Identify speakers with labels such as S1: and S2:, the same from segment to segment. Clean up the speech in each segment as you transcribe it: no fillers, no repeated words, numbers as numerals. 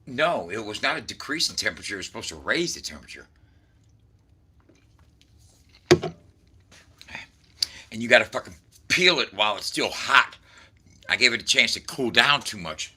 S1: No, it was not a decrease in temperature. It was supposed to raise the temperature. And you got to fucking peel it while it's still hot. I gave it a chance to cool down too much.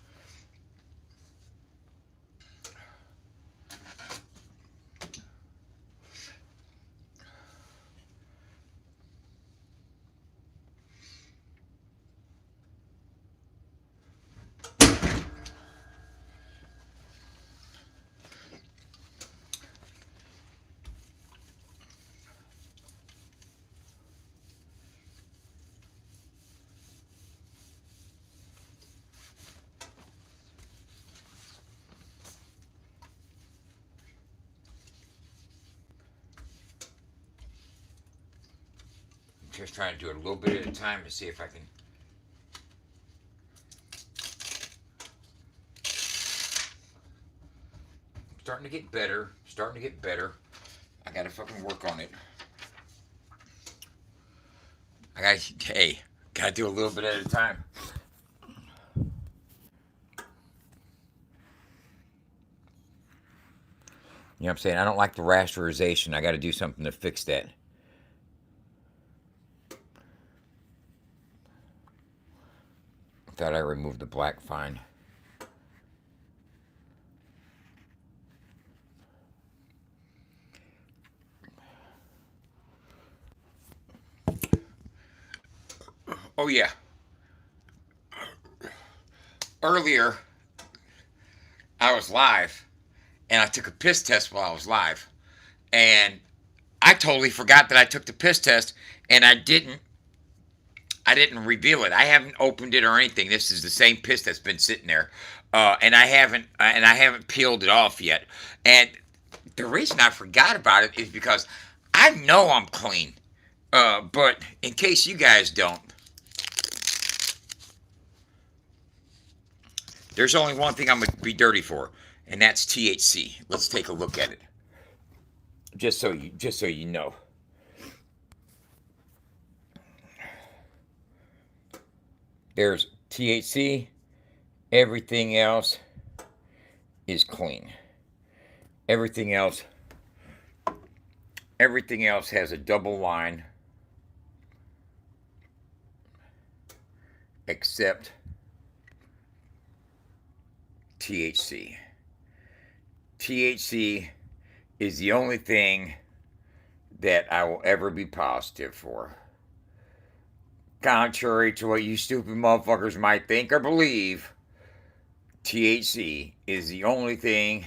S1: I'm just trying to do it a little bit at a time to see if I can. Starting to get better. Starting to get better. I gotta fucking work on it. I gotta, hey, gotta do a little bit at a time. You know what I'm saying? I don't like the rasterization. I gotta do something to fix that. Thought I removed the black fine. Oh yeah. Earlier, I was live, and I took a piss test while I was live, and I totally forgot that I took the piss test, and I didn't reveal it. I haven't opened it or anything. This is the same piss that's been sitting there, and I haven't peeled it off yet. And the reason I forgot about it is because I know I'm clean. But in case you guys don't, there's only one thing I'm gonna be dirty for, and that's THC. Let's take a look at it, just so you know. There's THC. Everything else is clean. Everything else, everything else has a double line, except THC. THC is the only thing that I will ever be positive for. Contrary to what you stupid motherfuckers might think or believe, THC is the only thing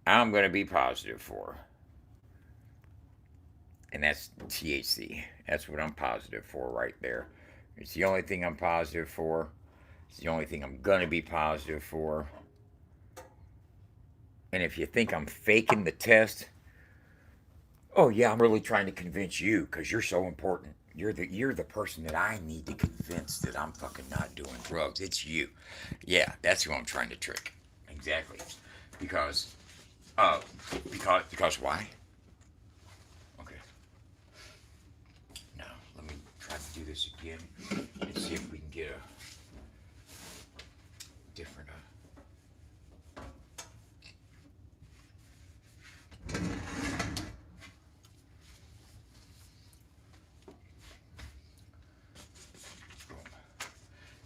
S1: I'm going to be positive for. And that's THC. That's what I'm positive for right there. It's the only thing I'm positive for. It's the only thing I'm going to be positive for. And if you think I'm faking the test, oh yeah, I'm really trying to convince you because you're so important. You're the person that I need to convince that I'm fucking not doing drugs. It's you. Yeah, that's who I'm trying to trick. Exactly. Because uh because why? Okay. Now let me try to do this again and see if we can get a different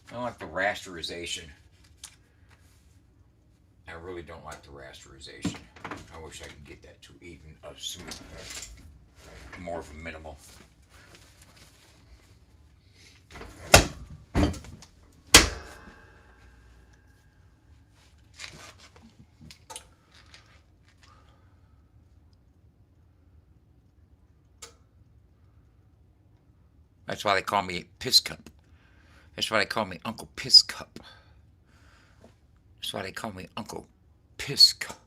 S1: I don't like the rasterization. I really don't like the rasterization. I wish I could get that to even a smooth, more of a minimal. That's why they call me Piss Cup. That's why they call me Uncle Piss Cup. That's why they call me Uncle Piss Cup.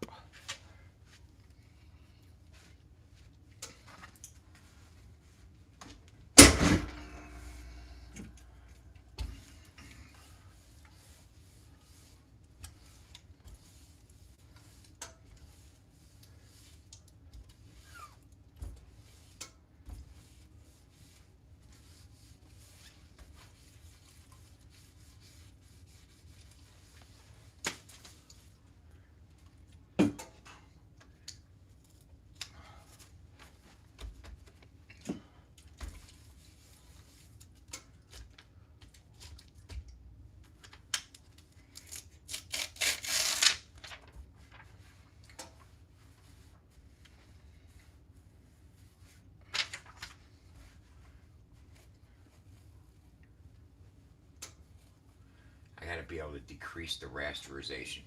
S1: to be able to decrease the rasterization.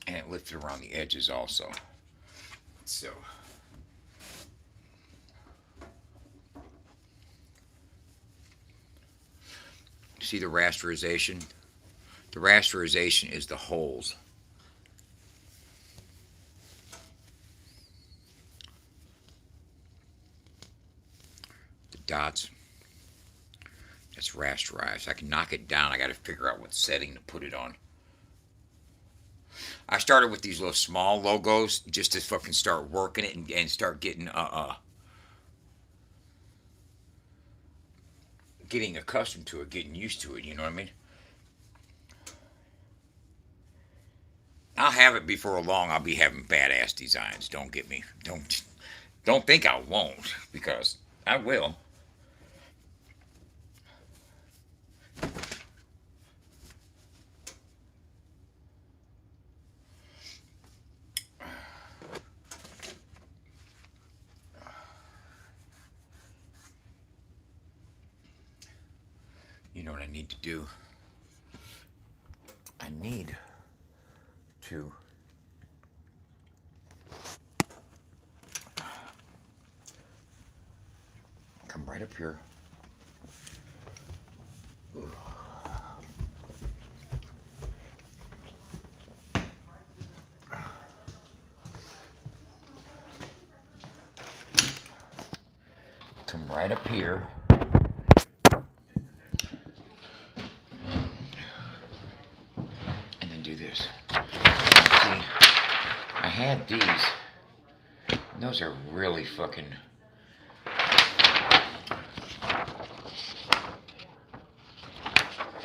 S1: And it lifted around the edges also. So see the rasterization? The rasterization is the holes. The dots. That's rasterized. I can knock it down. I got to figure out what setting to put it on. I started with these little small logos just to fucking start working it and start getting accustomed to it, getting used to it, you know what I mean? I'll have it before long. I'll be having badass designs. Don't get me. Don't think I won't, because I will. You know what I need to do? I need to come right up here. Come right up here. And then do this. See, I had these. And those are really fucking. You know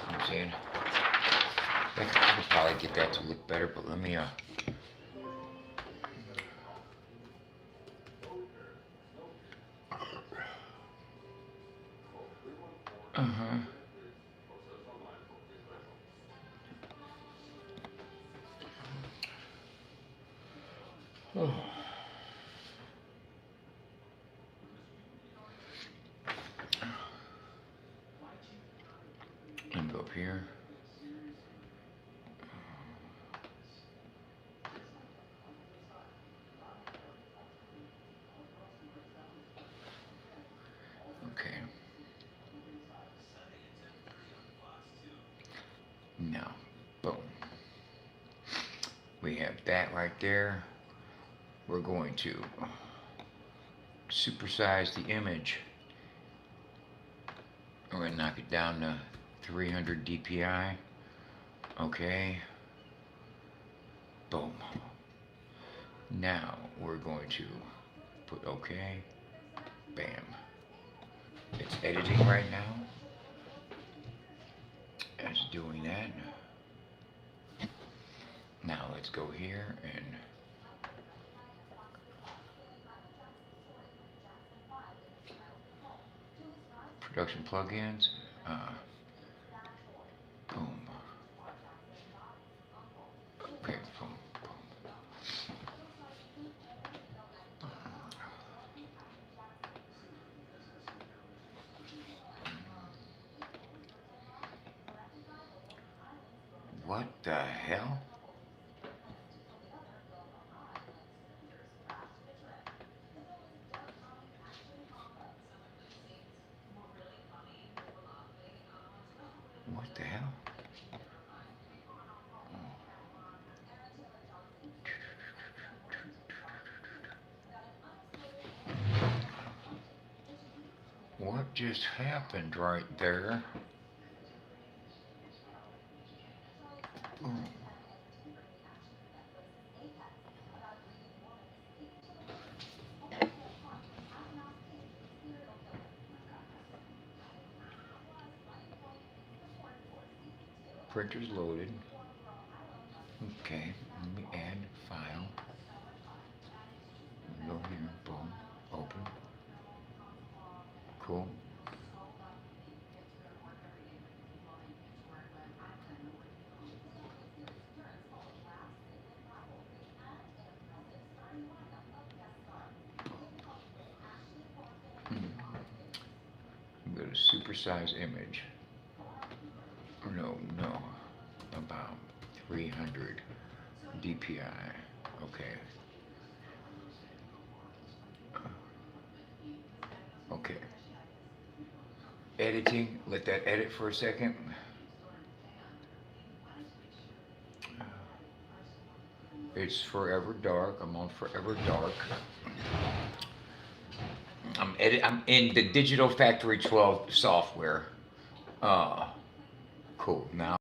S1: what I'm saying? I could probably get that to look better, but let me Uh-huh. Oh. And go up here. Okay. Now, boom. We have that right there. We're going to supersize the image. We're going to knock it down to 300 DPI. Okay. Boom. Now we're going to put OK. Bam. It's editing right now. It's doing that. Now let's go here and production plugins. Boom. Okay, boom, boom. What the hell? What the hell? What just happened right there? Printer's loaded. Okay, let me add file. Go here, boom, open. Cool. supersize image. No, no, about 300 DPI. Okay. Okay. Editing. Let that edit for a second. It's forever dark. I'm on forever dark. I'm in the Digital Factory 12 software. Uh, cool. Now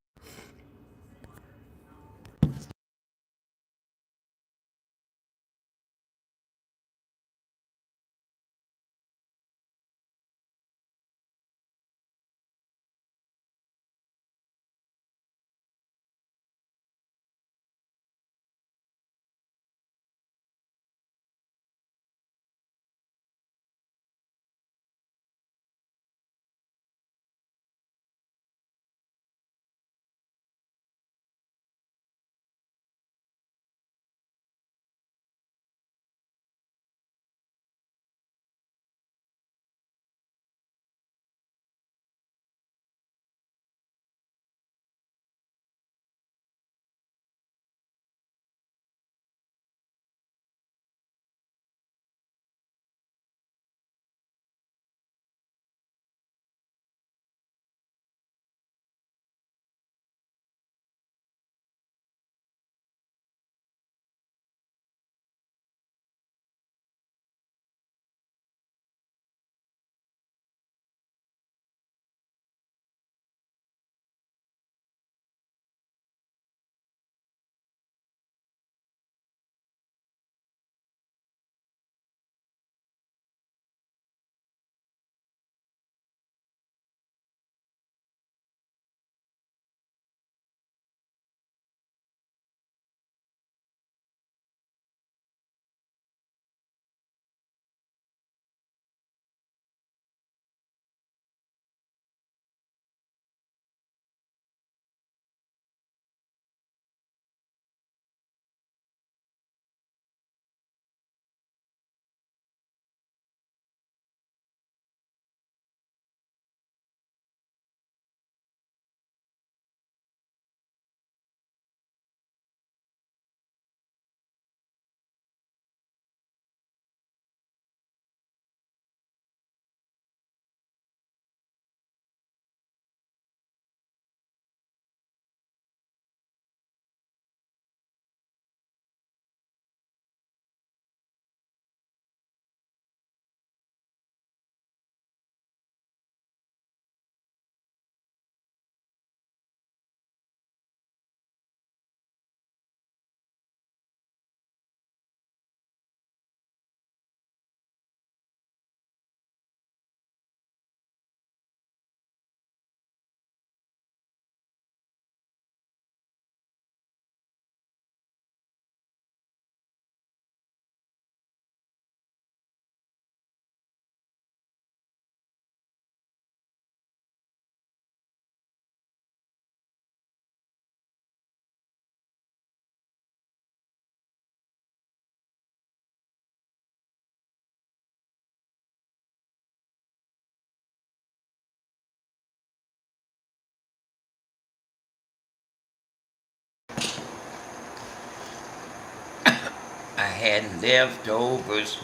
S1: I had leftovers.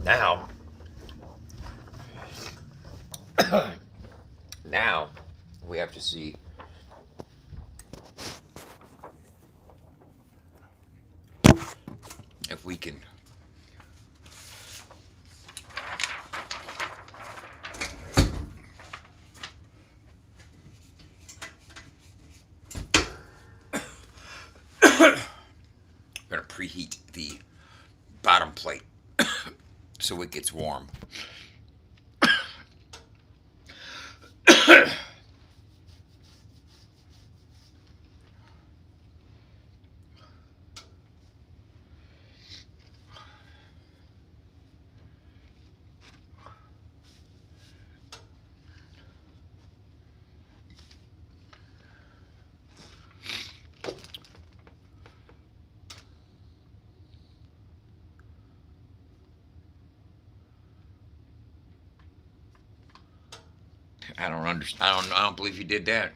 S1: Now, now we have to see if we can. We're gonna preheat the bottom plate so it gets warm. I don't understand. I don't believe you did that.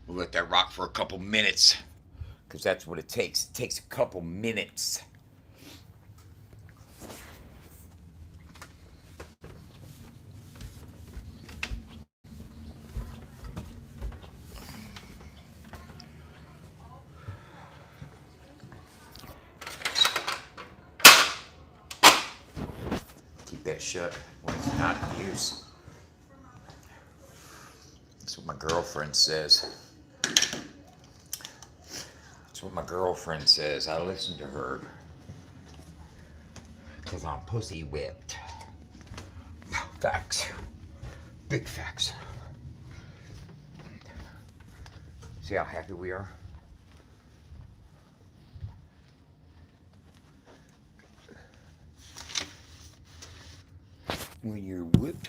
S1: We'll let that rock for a couple minutes, because that's what it takes. It takes a couple minutes. Keep that shut when it's not in use. That's what my girlfriend says. That's what my girlfriend says. I listen to her. Because I'm pussy whipped. Facts. Big facts. See how happy we are? When you're whipped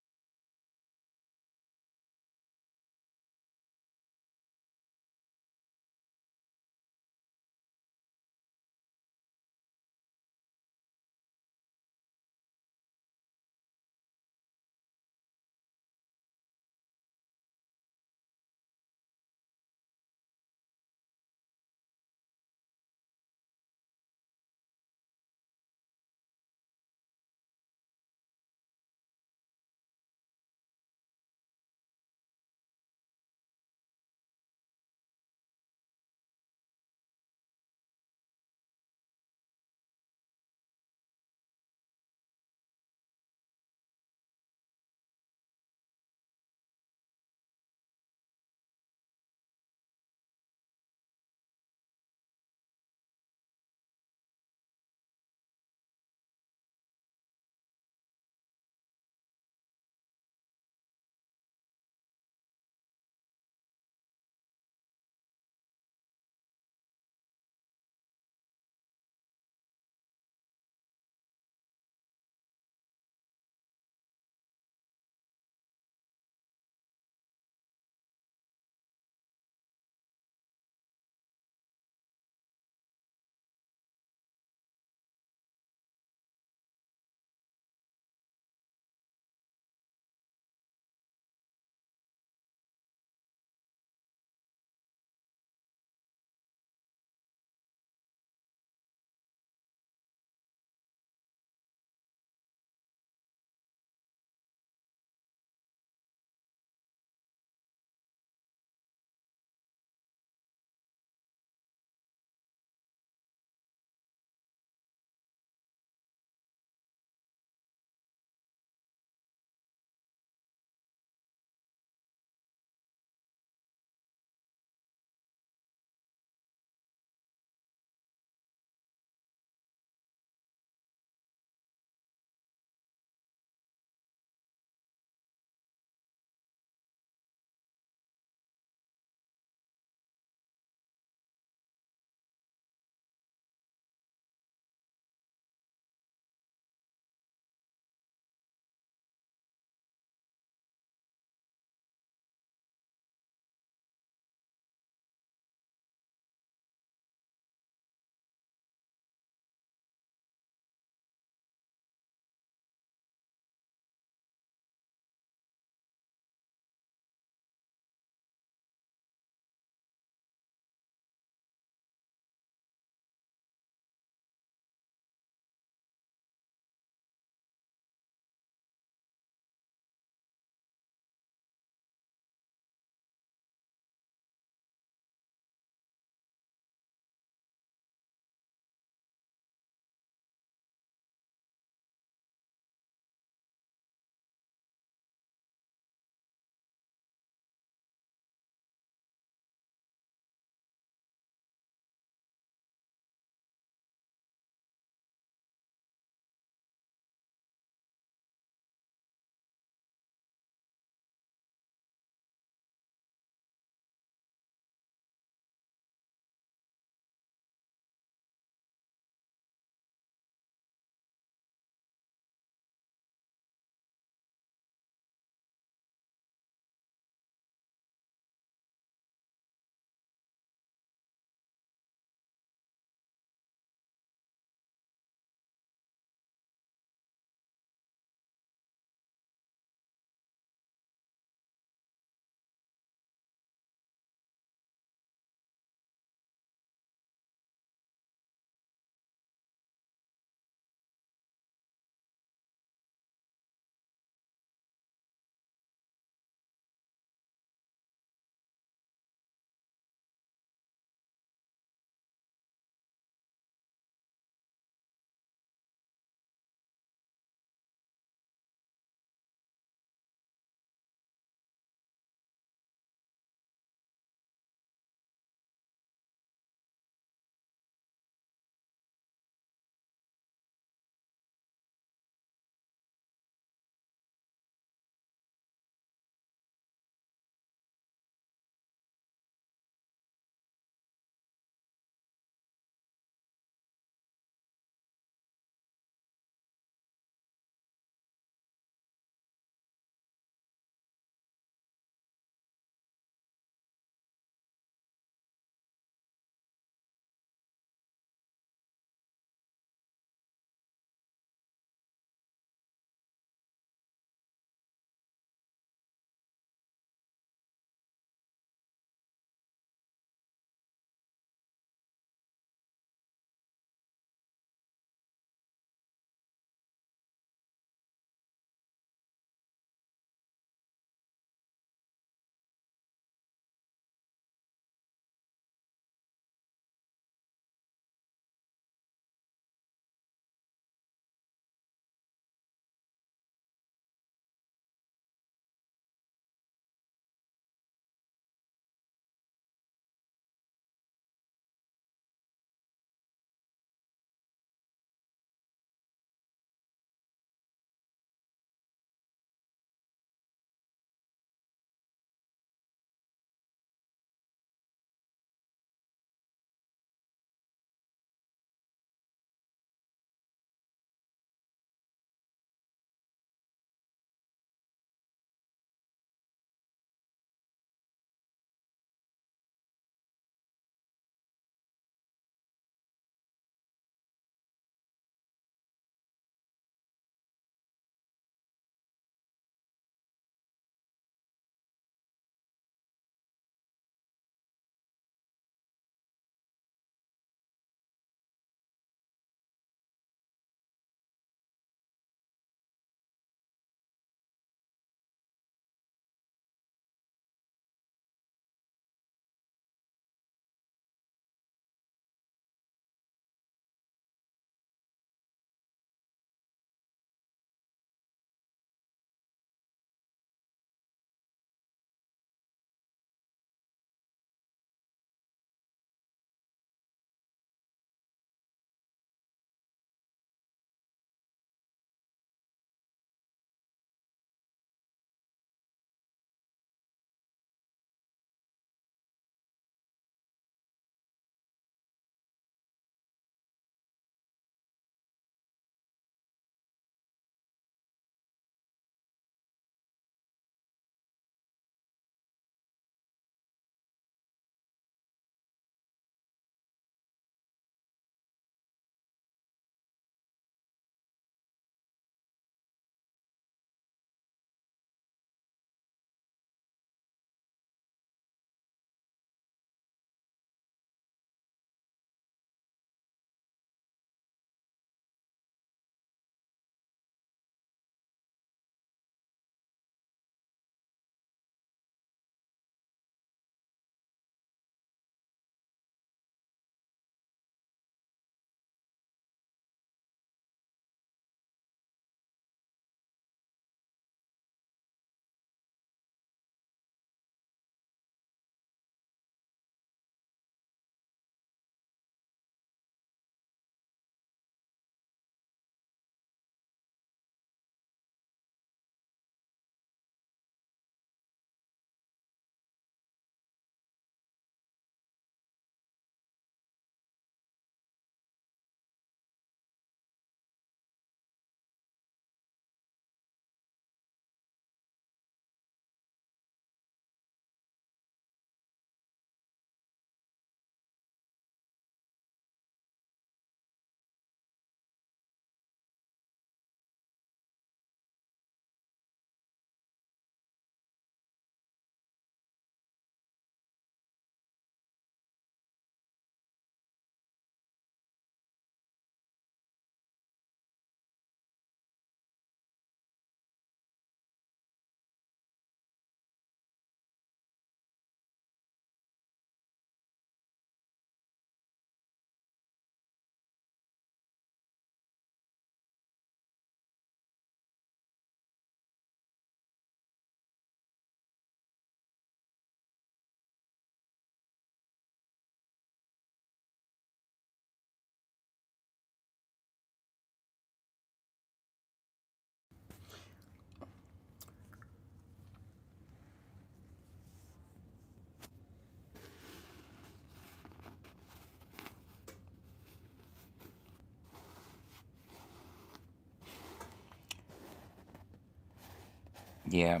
S1: Yeah,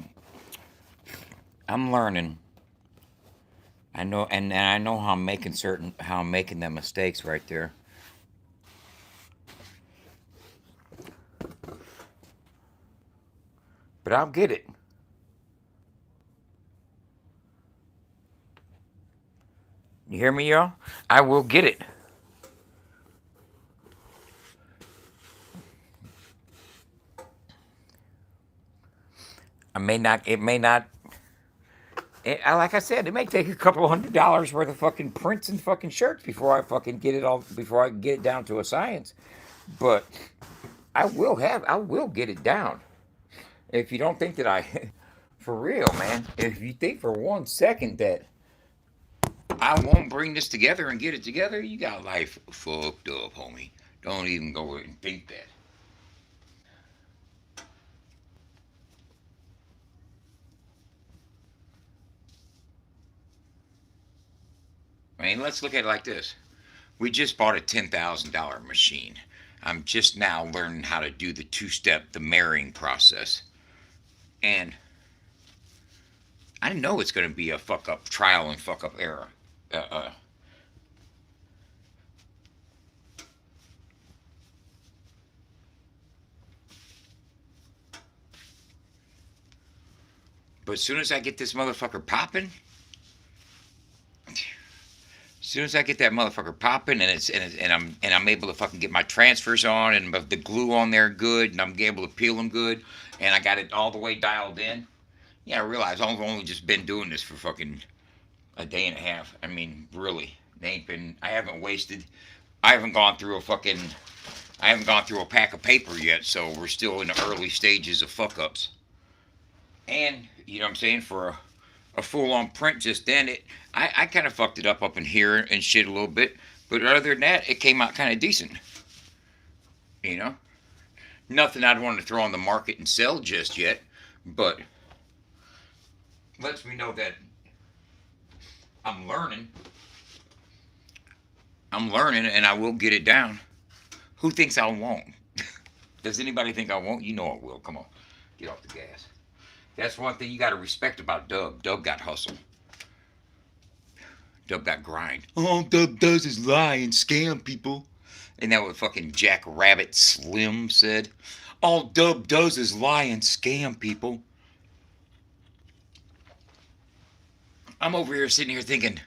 S1: I'm learning. I know, and I know how I'm making them mistakes right there. But I'll get it. You hear me, y'all? I will get it. I may not. It may not. Like I said, it may take a couple $100 worth of fucking prints and fucking shirts before I fucking get it all. Before I get it down to a science. But I will have. I will get it down. If you don't think that I, for real, man. If you think for 1 second that I won't bring this together and get it together, you got life fucked up, homie. Don't even go and think that. I mean, let's look at it like this. We just bought a $10,000 machine. I'm just now learning how to do the two-step, the marrying process. And I know it's going to be a fuck up trial and fuck up error. Uh, uh, but as soon as I get this motherfucker popping, as soon as I get that motherfucker popping and I'm able to fucking get my transfers on and the glue on there good and I'm able to peel them good and I got it all the way dialed in. Yeah, I realize I've only just been doing this for fucking a day and a half. I mean, really, they ain't been. I haven't wasted. I haven't gone through a fucking. I haven't gone through a pack of paper yet, so we're still in the early stages of fuck ups. And you know what I'm saying, for a full on print just then, I kind of fucked it up in here and shit a little bit, but other than that, it came out kind of decent. You know, nothing I'd want to throw on the market and sell just yet, but lets me know that I'm learning. I'm learning, and I will get it down. Who thinks I won't? Does anybody think I won't? You know I will. Come on, get off the gas. That's one thing you got to respect about Dub. Dub got hustle. Dub got grind. All Dub does is lie and scam people. And that what fucking Jack Rabbit Slim said. All Dub does is lie and scam people. I'm over here sitting here thinking,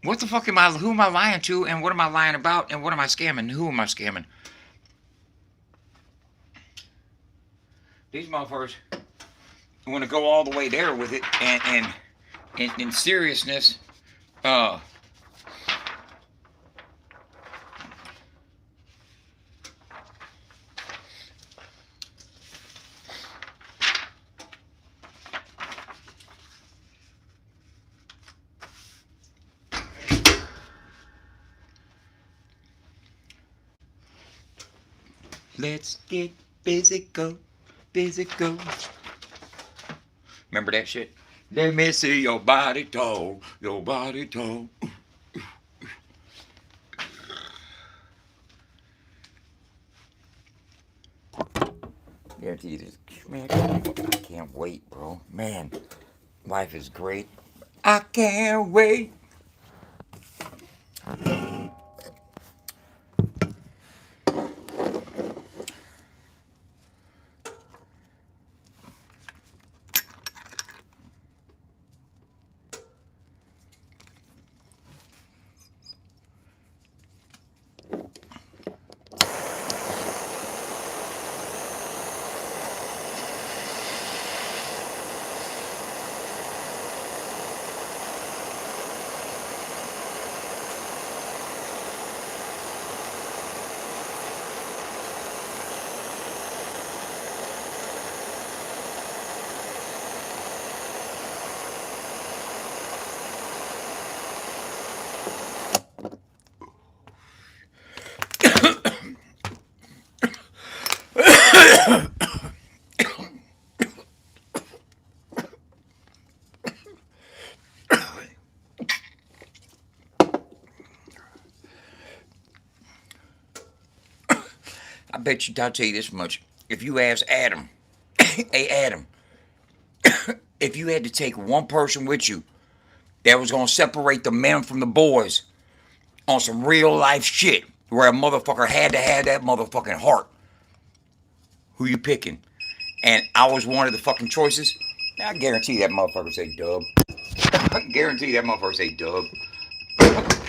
S1: what the fuck am I? Who am I lying to? And what am I lying about? And what am I scamming? Who am I scamming? These motherfuckers want to go all the way there with it, and in seriousness, uh, let's get physical, physical. Remember that shit? Let me see your body talk, your body talk. Yeah, Jesus, man, I can't wait, bro. Man, life is great. I can't wait. I bet you, I'll tell you this much. If you ask Adam, hey Adam, if you had to take one person with you that was gonna separate the men from the boys on some real life shit, where a motherfucker had to have that motherfucking heart, who you picking? And I was one of the fucking choices. I guarantee that motherfucker say Dub. I guarantee that motherfucker say Dub.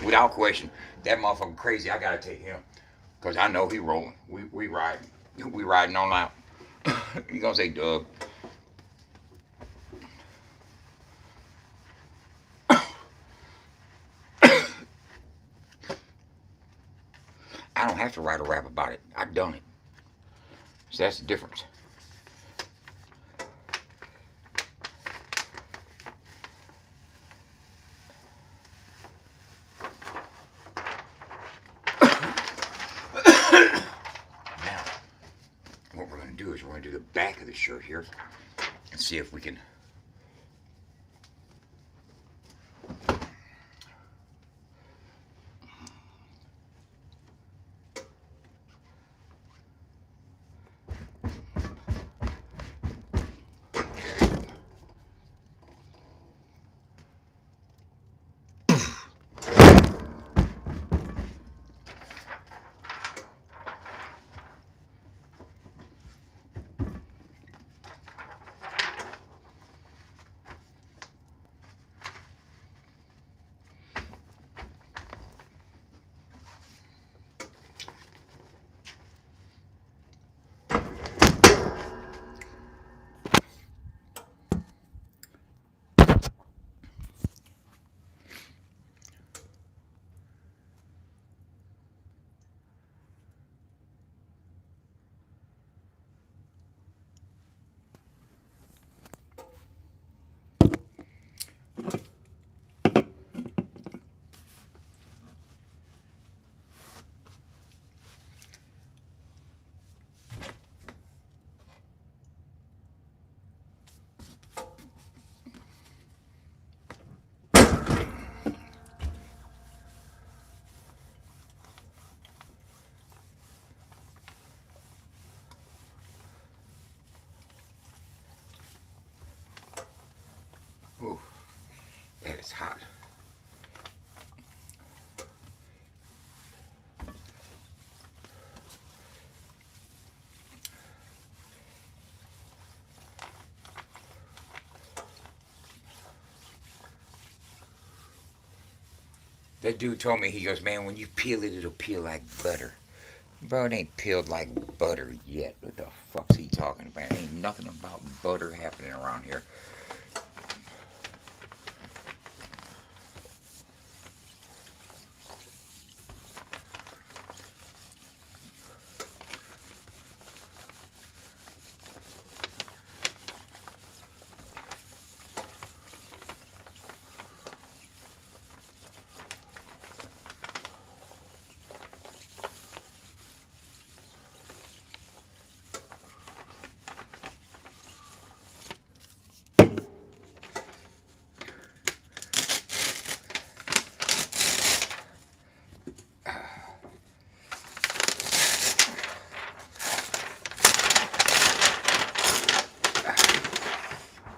S1: Without question. That motherfucker crazy. I gotta take him. Cause I know he rolling. We riding. We riding on out. He gonna say Dub. I don't have to write a rap about it. I done it. So that's the difference. Now, what we're gonna do is we're gonna do the back of the shirt here and see if we can. Ooh, that is hot. That dude told me, he goes, man, when you peel it, it'll peel like butter. Bro, it ain't peeled like butter yet. What the fuck's he talking about? Ain't nothing about butter happening around here.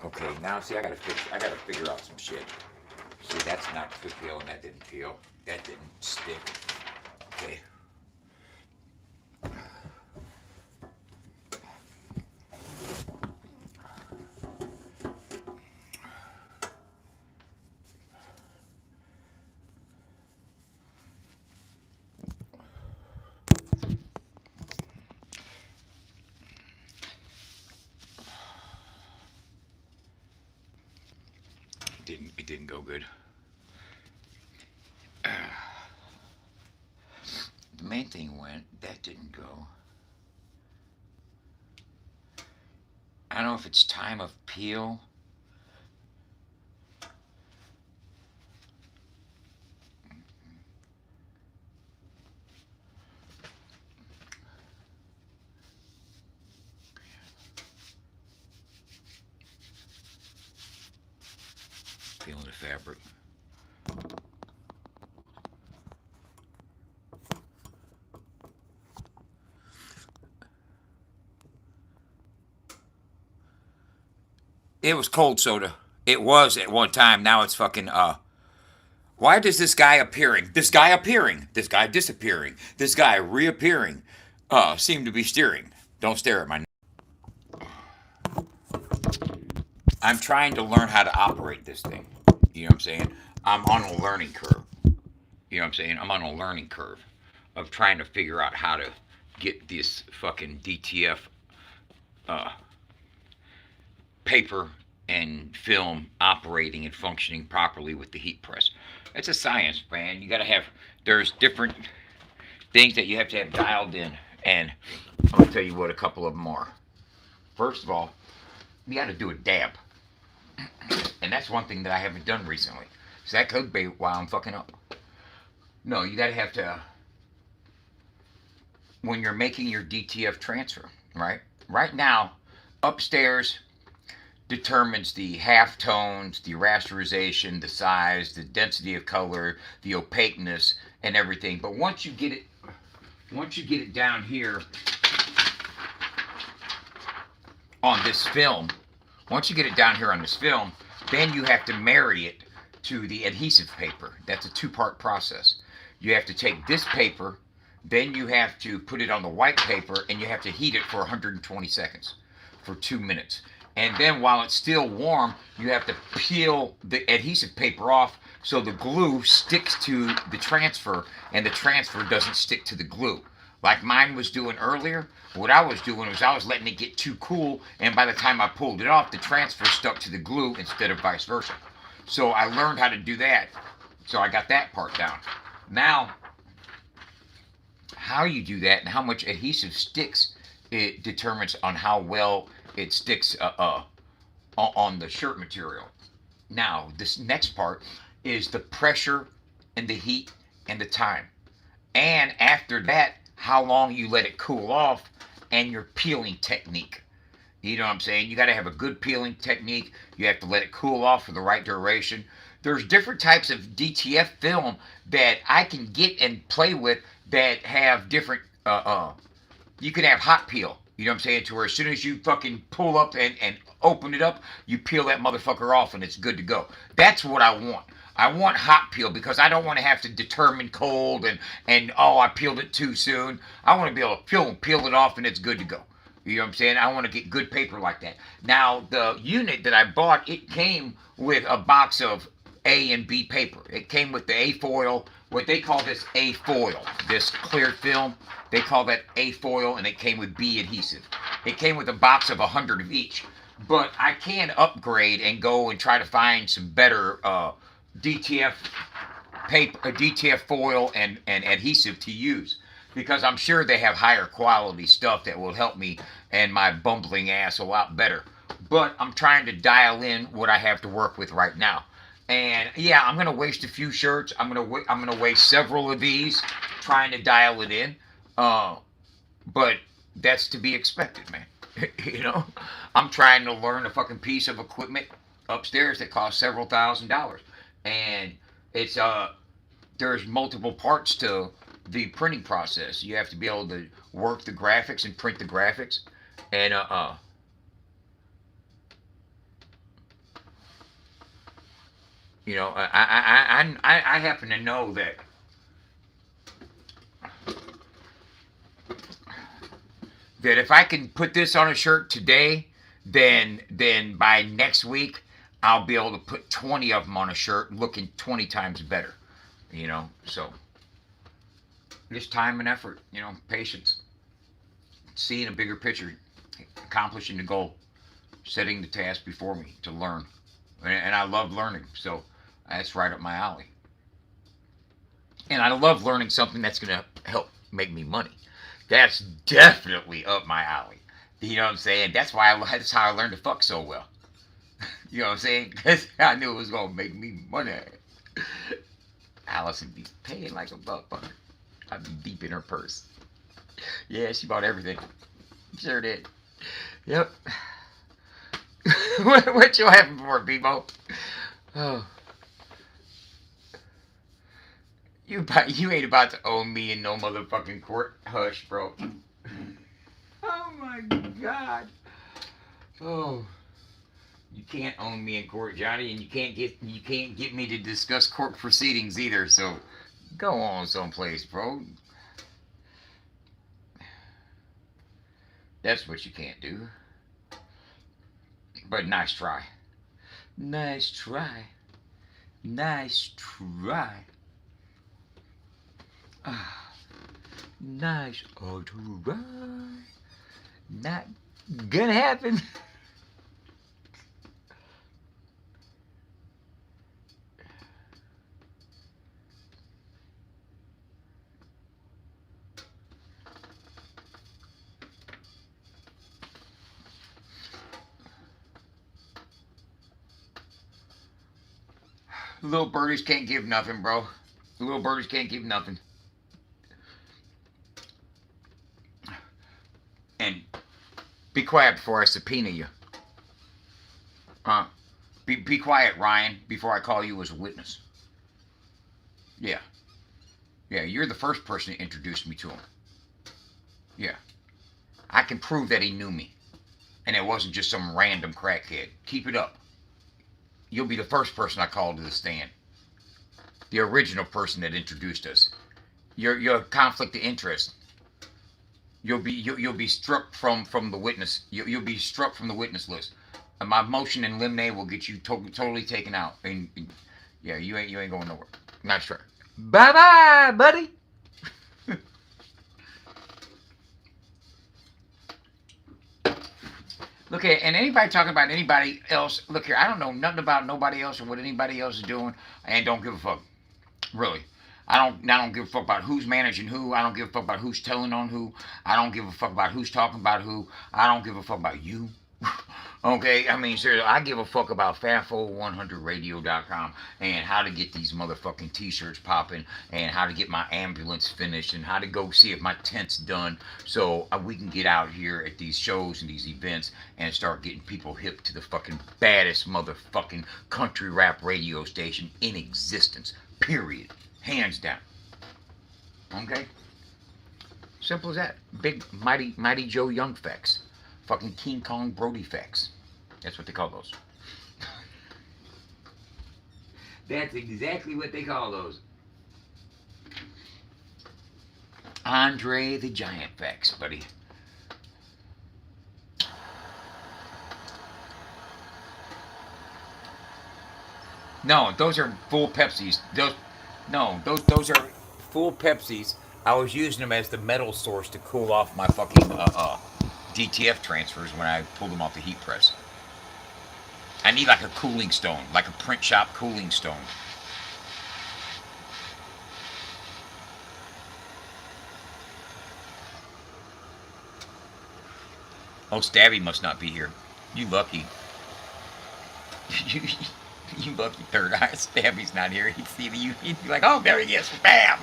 S1: Okay, now see, I gotta figure out some shit. See, that's not good peel, and that didn't peel. That didn't stick. Okay. It didn't go good. The main thing went. That didn't go. I don't know if it's time of peel. Peeling the fabric. It was cold soda. It was at one time. Now it's fucking why does this guy appearing, this guy appearing, this guy disappearing, this guy reappearing, seem to be steering? Don't stare at my. I'm trying to learn how to operate this thing. You know what I'm saying? I'm on a learning curve. You know what I'm saying? I'm on a learning curve of trying to figure out how to get this fucking DTF uh, paper and film operating and functioning properly with the heat press. It's a science, man. You gotta have, there's different things that you have to have dialed in. And I'll tell you what a couple of them are. First of all, you gotta do a dab. And that's one thing that I haven't done recently. So that could be why I'm fucking up. No, you gotta have to, when you're making your DTF transfer, right? Right now, upstairs determines the half tones, the rasterization, the size, the density of color, the opaqueness, and everything. But once you get it down here on this film, once you get it down here on this film, then you have to marry it to the adhesive paper. That's a two-part process. You have to take this paper, then you have to put it on the white paper, and you have to heat it for 120 seconds, for 2 minutes. And then while it's still warm, you have to peel the adhesive paper off so the glue sticks to the transfer and the transfer doesn't stick to the glue. Like mine was doing earlier, what I was doing was I was letting it get too cool, and by the time I pulled it off, the transfer stuck to the glue instead of vice versa. So I learned how to do that. So I got that part down. Now, how you do that and how much adhesive sticks, it determines on how well it sticks on the shirt material. Now, this next part is the pressure and the heat and the time. And after that, how long you let it cool off and your peeling technique. You know what I'm saying? You got to have a good peeling technique. You have to let it cool off for the right duration. There's different types of DTF film that I can get and play with that have different you can have hot peel. You know what I'm saying? To where as soon as you fucking pull up and open it up, you peel that motherfucker off and it's good to go. That's what I want. I want hot peel because I don't want to have to determine cold and oh, I peeled it too soon. I want to be able to peel it off and it's good to go. You know what I'm saying? I want to get good paper like that. Now, the unit that I bought, it came with a box of A and B paper. It came with the A foil, what they call this A foil, this clear film. They call that A foil, and it came with B adhesive. It came with a box of 100 of each. But I can upgrade and go and try to find some better DTF paper, DTF foil, and adhesive to use, because I'm sure they have higher quality stuff that will help me and my bumbling ass a lot better. But I'm trying to dial in what I have to work with right now. And yeah, I'm gonna waste a few shirts. I'm gonna waste several of these trying to dial it in. But that's to be expected, man. You know, I'm trying to learn a fucking piece of equipment upstairs that costs several $1,000s, and it's there's multiple parts to the printing process. You have to be able to work the graphics and print the graphics, and you know, I happen to know that if I can put this on a shirt today, then by next week I'll be able to put 20 of them on a shirt looking 20 times better. You know, so just time and effort, you know, patience, seeing a bigger picture, accomplishing the goal, setting the task before me to learn. And I love learning, so that's right up my alley. And I love learning something that's going to help make me money. That's definitely up my alley. You know what I'm saying? That's how I learned to fuck so well. You know what I'm saying? Because I knew it was going to make me money. Allison be paying like a motherfucker. I'd be deep in her purse. Yeah, she bought everything. Sure did. Yep. What you having for, Bebo? Oh, you ain't about to own me in no motherfucking court. Hush, bro. Oh my god. Oh, You can't own me in court, Johnny, and you can't get me to discuss court proceedings either. So go on someplace, bro. That's what you can't do. But nice try. Nice try. Nice try. Ah, nice try. Not gonna happen. Little birdies can't give nothing, bro. Little birdies can't give nothing. And be quiet before I subpoena you. Be quiet, Ryan, before I call you as a witness. Yeah. Yeah, you're the first person to introduce me to him. Yeah. I can prove that he knew me. And it wasn't just some random crackhead. Keep it up. You'll be the first person I call to the stand. The original person that introduced us. You're a conflict of interest. You'll be struck from the witness. You'll be struck from the witness list. And my motion in limine will get you totally taken out. And yeah, you ain't going nowhere. Nice try. Bye bye, buddy. Look here, and anybody talking about anybody else, look here, I don't know nothing about nobody else or what anybody else is doing, and don't give a fuck. Really. I don't give a fuck about who's managing who. I don't give a fuck about who's telling on who. I don't give a fuck about who's talking about who. I don't give a fuck about you. Okay, I mean, seriously, I give a fuck about FAFO100radio.com and how to get these motherfucking t-shirts popping and how to get my ambulance finished and how to go see if my tent's done so we can get out here at these shows and these events and start getting people hip to the fucking baddest motherfucking country rap radio station in existence. Period. Hands down. Okay? Simple as that. Big, mighty Joe Young facts. Fucking King Kong Brody facts. That's what they call those. That's exactly what they call those. Andre the Giant facts, buddy. No, those are full Pepsis. Those are full Pepsis. I was using them as the metal source to cool off my fucking DTF transfers when I pulled them off the heat press. I need like a cooling stone, like a print shop cooling stone. Oh, Stabby must not be here. You lucky. you, you lucky third eye. Stabby's not here. He'd see you. He'd be like, oh, there he is. Bam.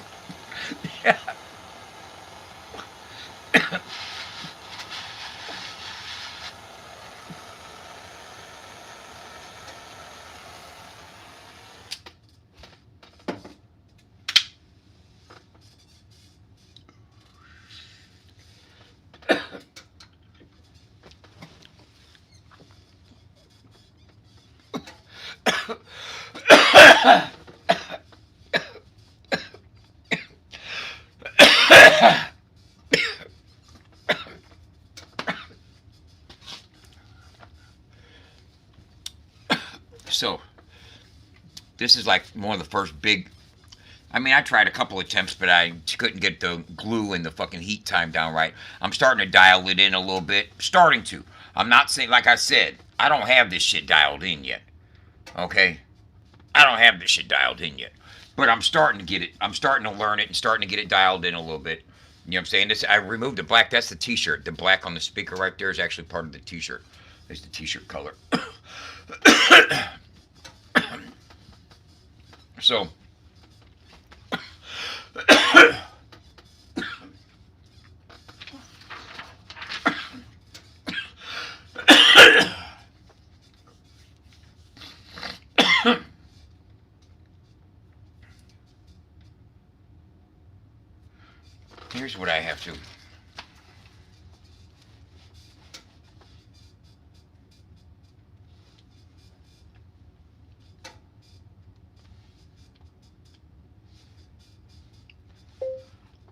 S1: Yeah. So, this is like one of the first big. I mean, I tried a couple attempts, but I couldn't get the glue and the fucking heat time down right. I'm starting to dial it in a little bit. Starting to. I'm not saying, like I said, I don't have this shit dialed in yet. Okay? I don't have this shit dialed in yet. But I'm starting to get it. I'm starting to learn it and starting to get it dialed in a little bit. You know what I'm saying? This, I removed the black. That's the t-shirt. The black on the speaker right there is actually part of the t-shirt. There's the t-shirt color. So, here's what I have to.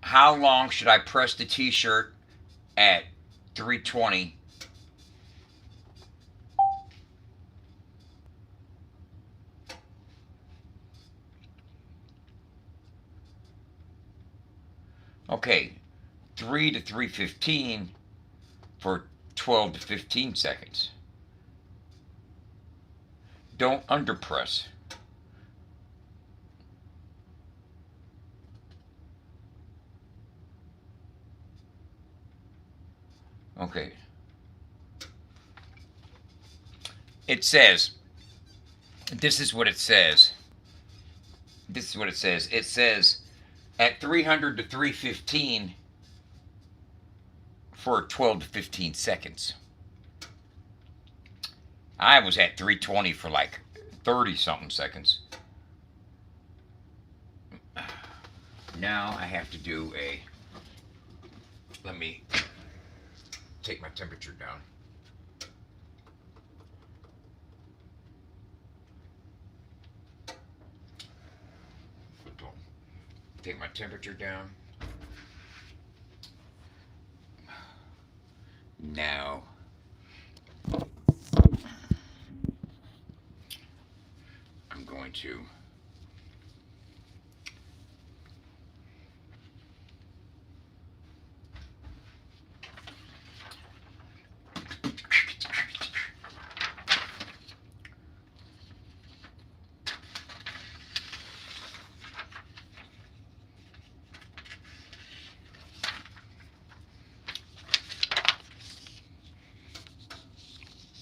S1: How long should I press the t-shirt at 320? Okay, 3 to 315 for 12 to 15 seconds. Don't underpress. Okay. It says, this is what it says. This is what it says. It says at 300 to 315 for 12 to 15 seconds. I was at 320 for like 30 something seconds. Now I have to do a, let me take my temperature down. Take my temperature down. Now I'm going to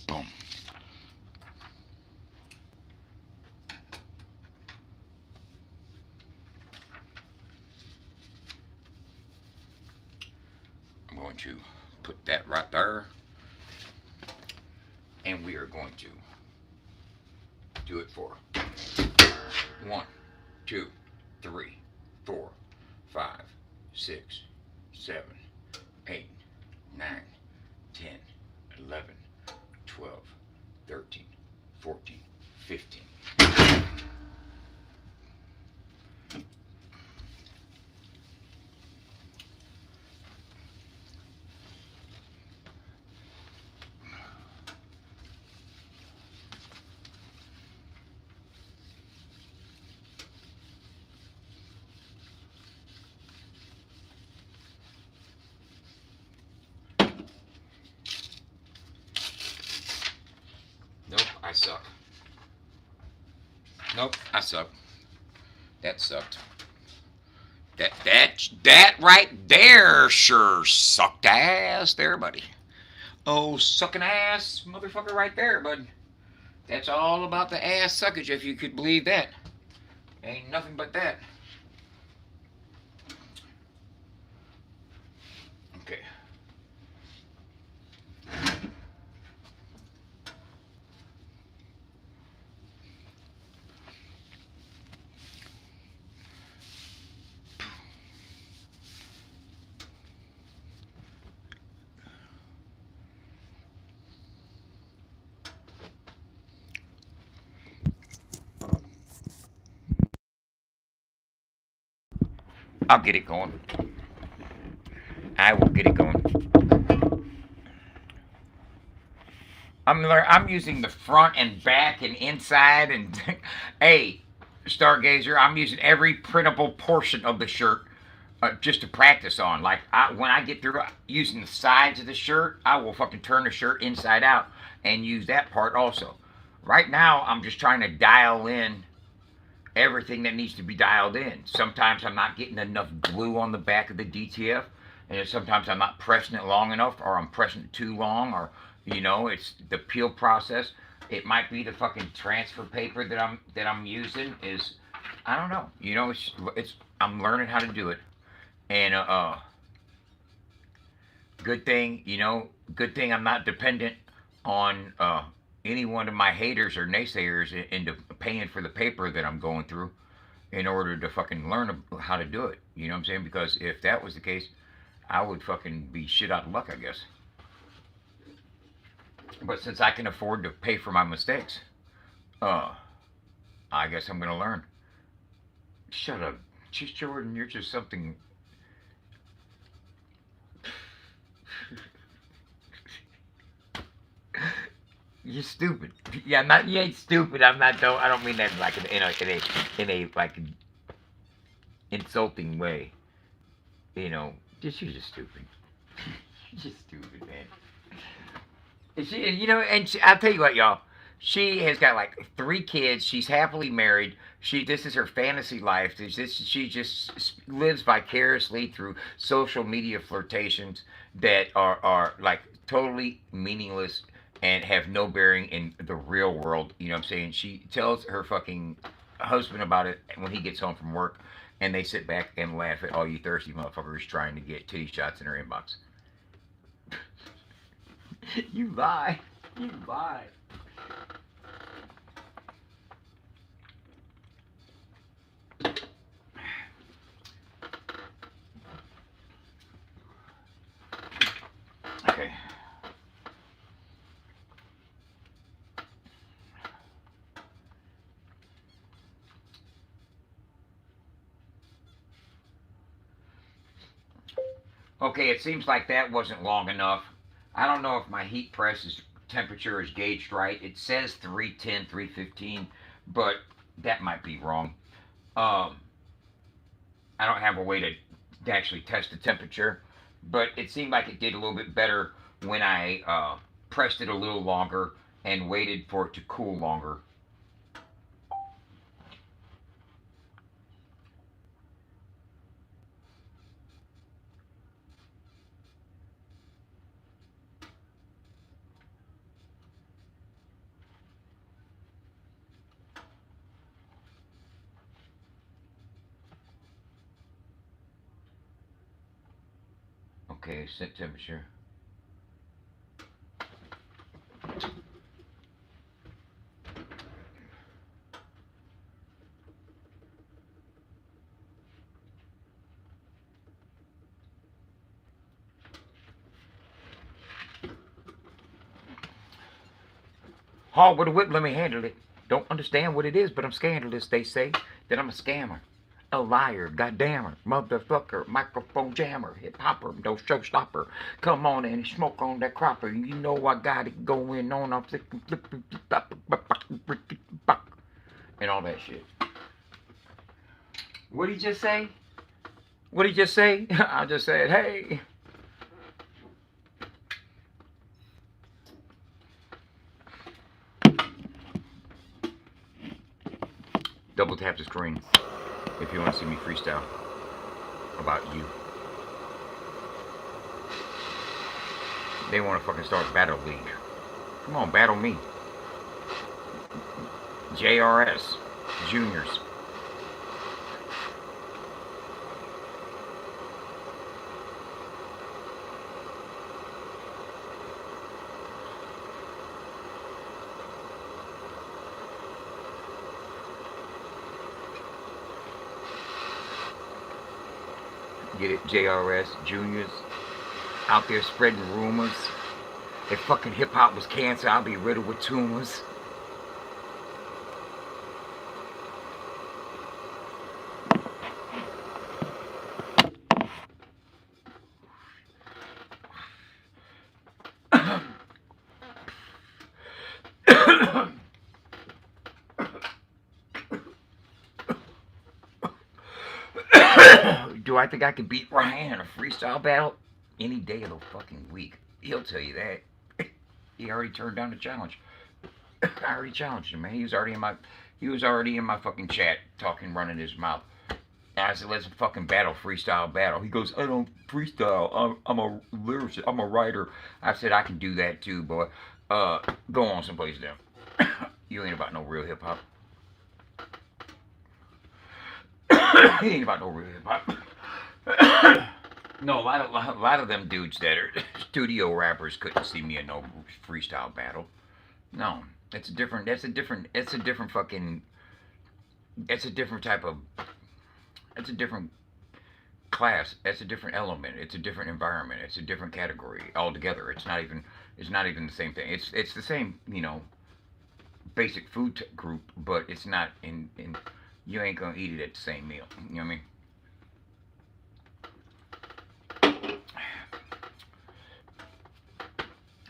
S1: boom. I'm going to put that right there. And we are going to do it for 1, 2, 3, 4, 5, 6, 7, 8, 9, 10, 11, 12, 13, 14, 15. Nope, I suck. Nope, I suck. That sucked. That right there sure sucked ass there, buddy. Oh, sucking ass motherfucker right there, bud. That's all about the ass suckage, if you could believe that. Ain't nothing but that. Okay. I'll get it going. I will get it going. I'm using the front and back and inside and hey, Stargazer, I'm using every printable portion of the shirt just to practice on. Like when I get through using the sides of the shirt, I will fucking turn the shirt inside out and use that part also. Right now, I'm just trying to dial in everything that needs to be dialed in. Sometimes I'm not getting enough glue on the back of the DTF, and sometimes I'm not pressing it long enough, or I'm pressing it too long, or it's the peel process. It might be the fucking transfer paper that I'm using is, I don't know. It's I'm learning how to do it, and good thing I'm not dependent on any one of my haters or naysayers into paying for the paper that I'm going through in order to fucking learn how to do it. You know what I'm saying? Because if that was the case, I would fucking be shit out of luck, I guess. But since I can afford to pay for my mistakes, I guess I'm gonna learn. Shut up, Jordan. You're just something. You're stupid. Yeah, I'm not. You ain't stupid. I'm not. Don't. I don't mean that like in a like insulting way. You know, just you're just stupid. You're just stupid, man. And she, you know, and I'll tell you what, y'all. She has got like 3 kids. She's happily married. This is her fantasy life. She just lives vicariously through social media flirtations that are like totally meaningless and have no bearing in the real world. You know what I'm saying? She tells her fucking husband about it when he gets home from work, and they sit back and laugh at all you thirsty motherfuckers trying to get titty shots in her inbox. You lie. You lie. Okay. Okay, it seems like that wasn't long enough. I don't know if my heat press's temperature is gauged right. It says 310, 315, but that might be wrong. Um, I don't have a way to actually test the temperature, but it seemed like it did a little bit better when I pressed it a little longer and waited for it to cool longer. Okay, set temperature. Hog with a whip, let me handle it. Don't understand what it is, but I'm scandalous. They say that I'm a scammer, a liar, goddammer, motherfucker, microphone jammer, hip hopper, no showstopper. Come on and smoke on that cropper. You know I got it going on. I'm flipping, flipping, and all that shit. What did he just say? What did he just say? I just said, hey. Double tap the screen if you want to see me freestyle about you. They want to fucking start Battle League. Come on, battle me. JRS. Juniors. Get it? JRS. Juniors. Out there spreading rumors. If fucking hip hop was cancer, I'd be riddled with tumors. Do I think I could beat Ryan in a freestyle battle? Any day of the fucking week. He'll tell you that. He already turned down the challenge. I already challenged him, man. He was already in my fucking chat, talking, running his mouth. And I said, let's fucking battle, freestyle battle. He goes, I don't freestyle. I'm a lyricist. I'm a writer. I said, I can do that too, boy. Go on someplace now. You ain't about no real hip hop. He ain't about no real hip hop. No, a lot of them dudes that are studio rappers couldn't see me in no freestyle battle. No, it's a different. It's a different fucking. It's a different type of. It's a different class. It's a different element. It's a different environment. It's a different category altogether. It's not even. It's not even the same thing. It's the same. Basic food group, but it's not in. You ain't gonna eat it at the same meal. You know what I mean?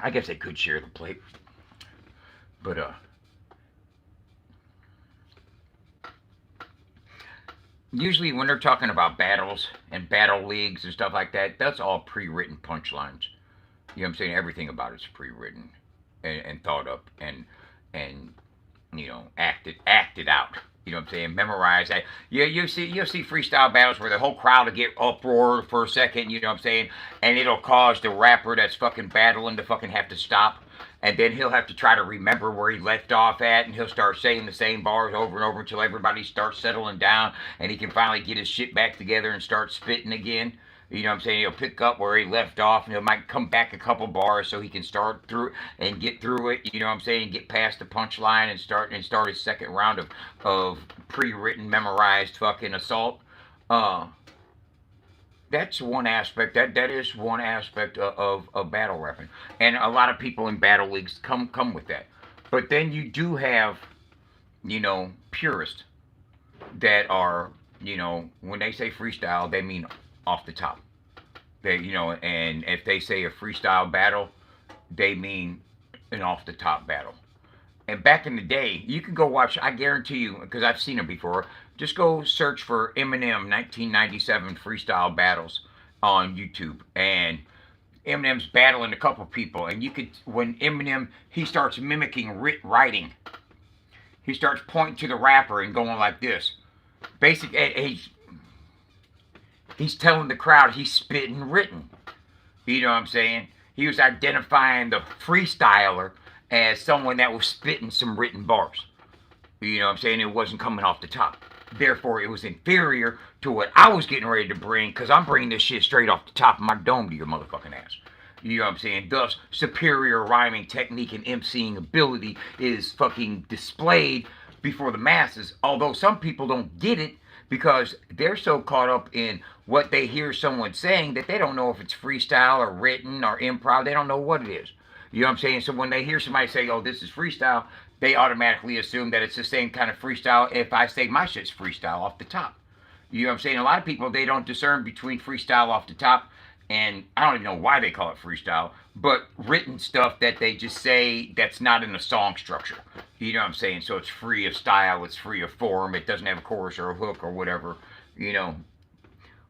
S1: I guess they could share the plate. But usually when they're talking about battles and battle leagues and stuff like that, that's all pre-written punchlines. You know what I'm saying? Everything about it's pre-written and thought up and acted out. You know what I'm saying? Memorize that. You'll see freestyle battles where the whole crowd will get uproar for a second. You know what I'm saying? And it'll cause the rapper that's fucking battling to fucking have to stop. And then he'll have to try to remember where he left off at, and he'll start saying the same bars over and over until everybody starts settling down, and he can finally get his shit back together and start spitting again. You know what I'm saying? He'll pick up where he left off, and he might come back a couple bars so he can start through and get through it. You know what I'm saying? Get past the punchline and start his second round of pre-written, memorized fucking assault. Uh, that's one aspect. That is one aspect of battle rapping, and a lot of people in battle leagues come with that. But then you do have purists that are when they say freestyle, they mean off the top. And if they say a freestyle battle, they mean an off the top battle. And back in the day, you can go watch. I guarantee you, because I've seen it before. Just go search for Eminem 1997 freestyle battles on YouTube, and Eminem's battling a couple people, and you could when Eminem he starts mimicking writing. He starts pointing to the rapper and going like this. Basically, he's telling the crowd he's spitting written. You know what I'm saying? He was identifying the freestyler as someone that was spitting some written bars. You know what I'm saying? It wasn't coming off the top. Therefore, it was inferior to what I was getting ready to bring, because I'm bringing this shit straight off the top of my dome to your motherfucking ass. You know what I'm saying? Thus, superior rhyming technique and emceeing ability is fucking displayed before the masses. Although some people don't get it because they're so caught up in what they hear someone saying that they don't know if it's freestyle or written or improv. They don't know what it is. You know what I'm saying? So when they hear somebody say, oh, this is freestyle, they automatically assume that it's the same kind of freestyle if I say my shit's freestyle off the top. You know what I'm saying? A lot of people, they don't discern between freestyle off the top, and I don't even know why they call it freestyle, but written stuff that they just say that's not in a song structure. You know what I'm saying? So it's free of style, it's free of form, it doesn't have a chorus or a hook or whatever,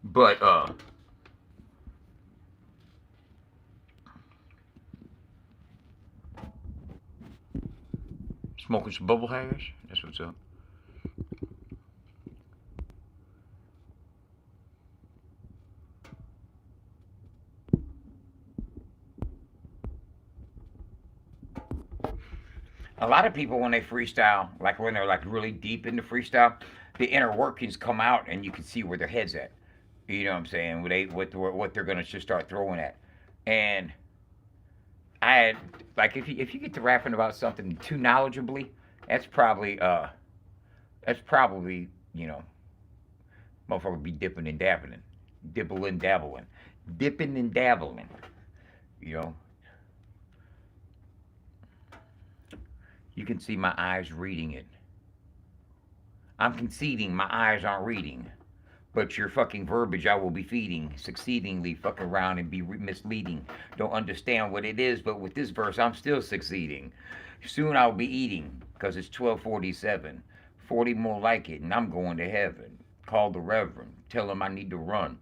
S1: But, smoking some bubble hash? That's what's up. A lot of people when they freestyle, like when they're like really deep into freestyle, the inner workings come out and you can see where their head's at. You know what I'm saying? What they're gonna just start throwing at. And I like if you get to rapping about something too knowledgeably, that's probably that's probably motherfucker be dipping and dabbling, dipping and dabbling. You know, you can see my eyes reading it. I'm conceding my eyes aren't reading, but your fucking verbiage I will be feeding, succeedingly fuck around and be misleading. Don't understand what it is, but with this verse I'm still succeeding. Soon I'll be eating, cause it's 12:47. 40 more like it, and I'm going to heaven. Call the Reverend, tell him I need to run.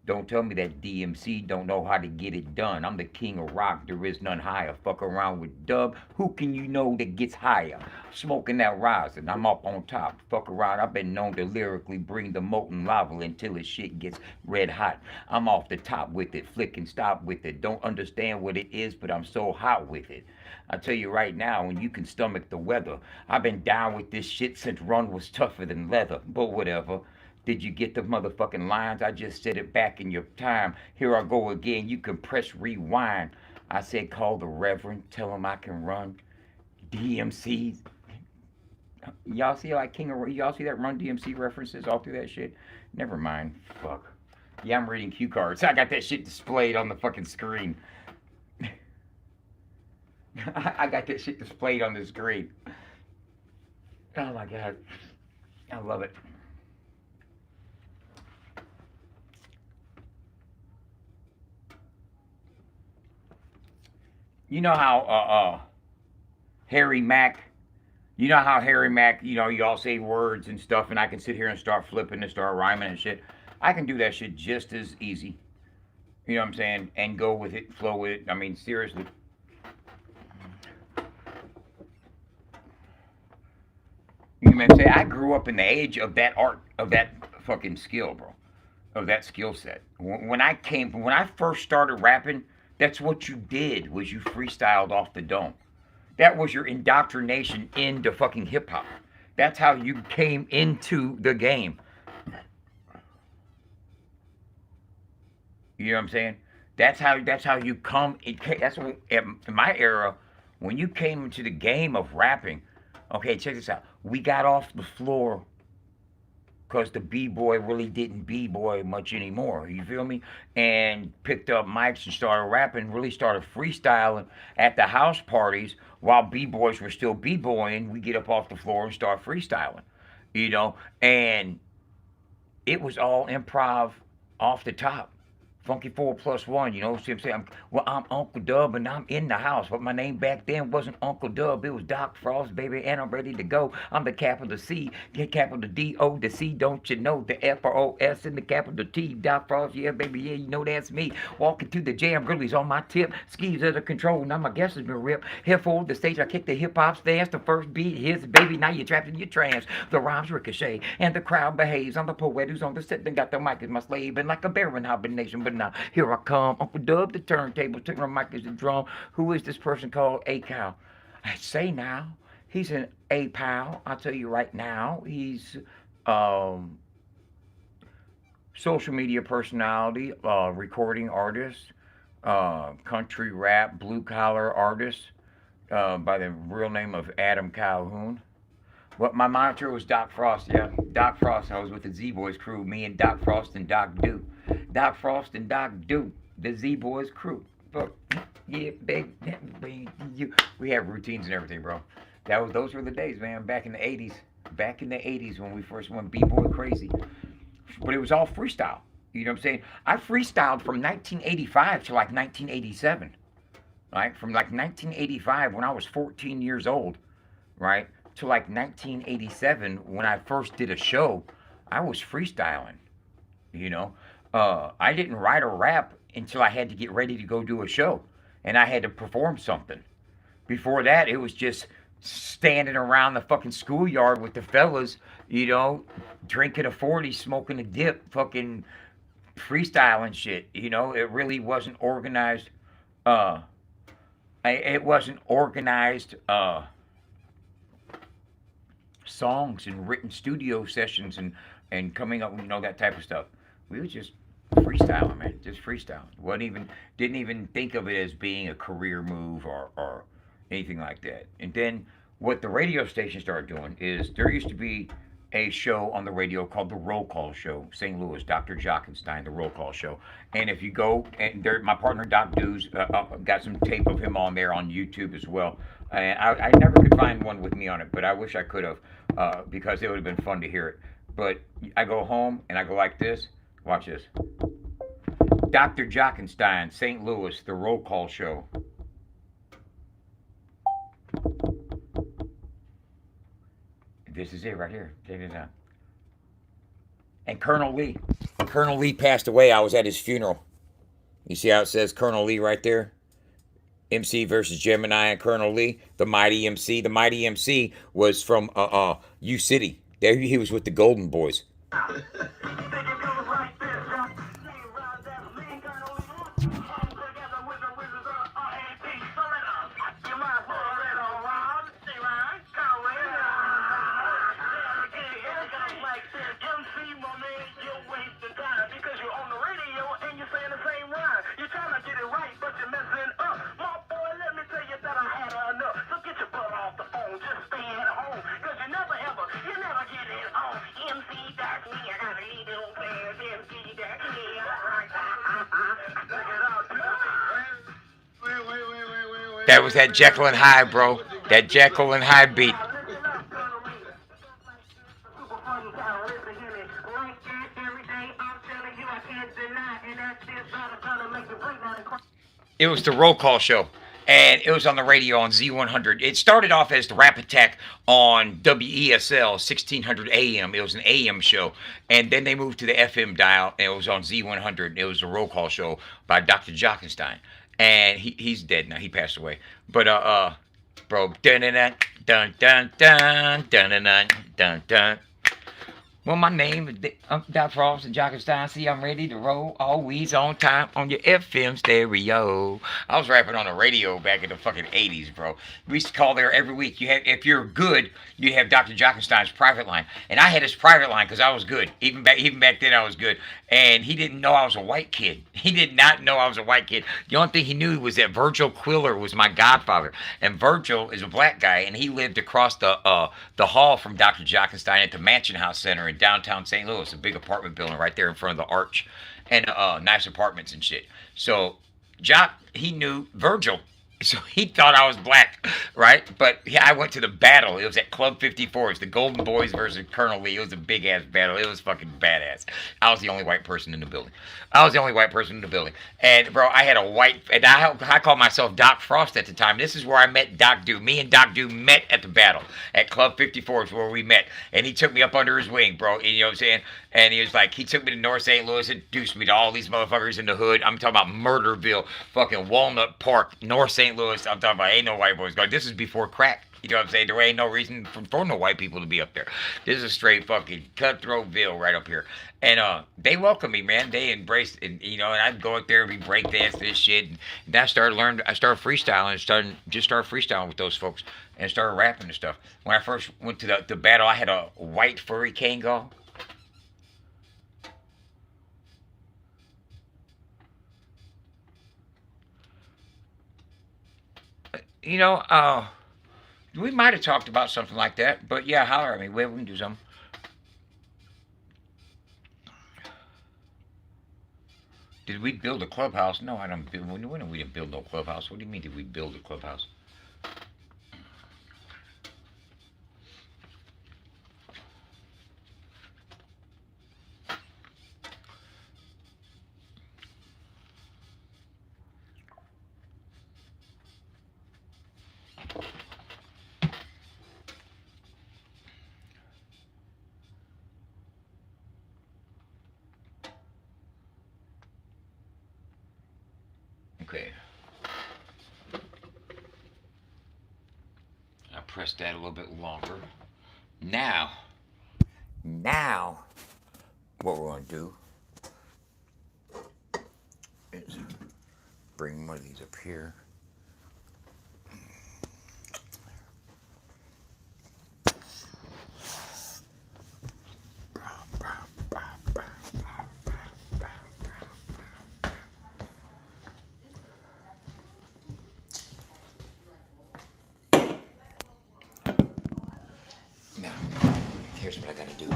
S1: Don't tell me that DMC don't know how to get it done. I'm the king of rock, there is none higher. Fuck around with Dub, who can you know that gets higher? Smoking that rosin, I'm up on top. Fuck around, I've been known to lyrically bring the molten lava until his shit gets red hot. I'm off the top with it, flick and stop with it. Don't understand what it is, but I'm so hot with it. I tell you right now, and you can stomach the weather. I've been down with this shit since run was tougher than leather, but whatever. Did you get the motherfucking lines? I just said it back in your time. Here I go again. You can press rewind. I said call the Reverend. Tell him I can run. DMC. Y'all see like y'all see that Run DMC references all through that shit? Never mind. Fuck. Yeah, I'm reading cue cards. I got that shit displayed on the fucking screen. I got that shit displayed on the screen. Oh my god. I love it. You know how Harry Mack. You know how Harry Mack, you all say words and stuff, and I can sit here and start flipping and start rhyming and shit. I can do that shit just as easy. You know what I'm saying? And go with it, flow with it. I mean, seriously. You know what I'm saying? I grew up in the age of that art, of that fucking skill, bro. Of that skill set. When I first started rapping, that's what you did, was you freestyled off the dome. That was your indoctrination into fucking hip hop. That's how you came into the game. You know what I'm saying? That's how you come. That's what, in my era, when you came into the game of rapping. Okay, check this out. We got off the floor because the b-boy really didn't b-boy much anymore. You feel me? And picked up mics and started rapping. Really started freestyling at the house parties while b-boys were still b-boying. We get up off the floor and start freestyling. And it was all improv off the top. Funky 4+1, see what I'm saying? I'm Uncle Dub and I'm in the house. But my name back then wasn't Uncle Dub, it was Doc Frost, baby, and I'm ready to go. I'm the capital C, the capital D, O, the C, don't you know? The F-R-O-S and the capital T, Doc Frost, yeah, baby, yeah, you know that's me. Walking through the jam, girlies on my tip, skis out of control, now my guess has been ripped. Here for the stage, I kick the hip-hop stance, the first beat hits, baby, now you're trapped in your trance. The rhymes ricochet, and the crowd behaves. I'm the poet who's on the set, then got the mic as my slave, and like a bear in hibernation, but now here I come, Uncle Dub, the turntable, took my mic as the drum. Who is this person called A Cow? I say now, he's an A pal. I'll tell you right now, he's social media personality, recording artist, country rap, blue collar artist, by the real name of Adam Calhoun. What my monitor was Doc Frost, yeah. Doc Frost. I was with the Z Boys crew, me and Doc Frost and Doc Do. Doc Frost and Doc Do, the Z Boys crew. Fuck yeah, baby, you. We have routines and everything, bro. Those were the days, man. Back in the '80s. Back in the '80s when we first went B-boy crazy. But it was all freestyle. You know what I'm saying? I freestyled from 1985 to like 1987. Right? From like 1985 when I was 14 years old, right? To like 1987 when I first did a show, I was freestyling. You know, I didn't write a rap until I had to get ready to go do a show, and I had to perform something. Before that, it was just standing around the fucking schoolyard with the fellas, drinking a 40, smoking a dip, fucking freestyling shit. It really wasn't organized. It wasn't organized. Songs and written studio sessions and coming up, that type of stuff. We were just freestyling, man, just freestyling. Didn't even think of it as being a career move or anything like that. And then what the radio station started doing is there used to be a show on the radio called the Roll Call Show, St. Louis, Dr. Jockenstein, the Roll Call Show. And if you go, and there, my partner Doc Dews got some tape of him on there on YouTube as well. And I never could find one with me on it, but I wish I could have, because it would have been fun to hear it. But I go home and I go like this. Watch this. Dr. Jockenstein, St. Louis, the Roll Call Show. This is it right here. Check this out. And Colonel Lee. When Colonel Lee passed away, I was at his funeral. You see how it says Colonel Lee right there? MC versus Gemini and Colonel Lee, the Mighty MC. The Mighty MC was from U City. There he was with the Golden Boys. That was that Jekyll and Hyde, bro. That Jekyll and Hyde beat. It was the Roll Call Show. and it was on the radio on Z100. It started off as the Rap Attack on WESL 1600 AM. It was an AM show, and then they moved to the FM dial, and it was on Z100. It was a roll call show by Dr. Jockenstein, and he's dead now. He passed away, but bro, dun dun dun dun dun dun dun dun dun. Well, my name is Doc Frost and Jockenstein. See, I'm ready to roll. Always on time on your FM stereo. I was rapping on the radio back in the fucking 80s, bro. We used to call there every week. You had, if you're good, you have Dr. Jockenstein's private line, and I had his private line because I was good. Even back then, I was good. And he didn't know I was a white kid. He did not know I was a white kid. The only thing he knew was that Virgil Quiller was my godfather, and Virgil is a black guy, and he lived across the hall from Dr. Jockenstein at the Mansion House Center in downtown St. Louis, a big apartment building right there in front of the Arch, and nice apartments and shit. So Jock, he knew Virgil. So he thought I was black, right? But yeah, I went to the battle. It was at Club 54. It was the Golden Boys versus Colonel Lee. It was a big ass battle. It was fucking badass. I was the only white person in the building. And bro, I had a white, and I called myself Doc Frost at the time. This is where I met Doc Dew. Me and Doc Dew met at the battle at Club 54 is where we met. And he took me up under his wing, bro. And you know what I'm saying? And he was like, he took me to North St. Louis, introduced me to all these motherfuckers in the hood. I'm talking about Murderville, fucking Walnut Park, North St. Louis. I'm talking about ain't no white boys going. This is before crack. You know what I'm saying? There ain't no reason for no white people to be up there. This is straight fucking cutthroatville right up here. And they welcomed me, man. They embraced it, and, you know, and I'd go up there and be breakdancing this shit. And I started freestyling and started freestyling with those folks and started rapping and stuff. When I first went to the battle, I had a white furry Kangol. You know, we might have talked about something like that, but yeah, holler at me. We can do something. Did we build a clubhouse? No, I don't. We didn't build no clubhouse. What do you mean? Did we build a clubhouse? Okay. I pressed that a little bit longer. Now, what we're going to do is bring one of these up here. Now, here's what I got to do.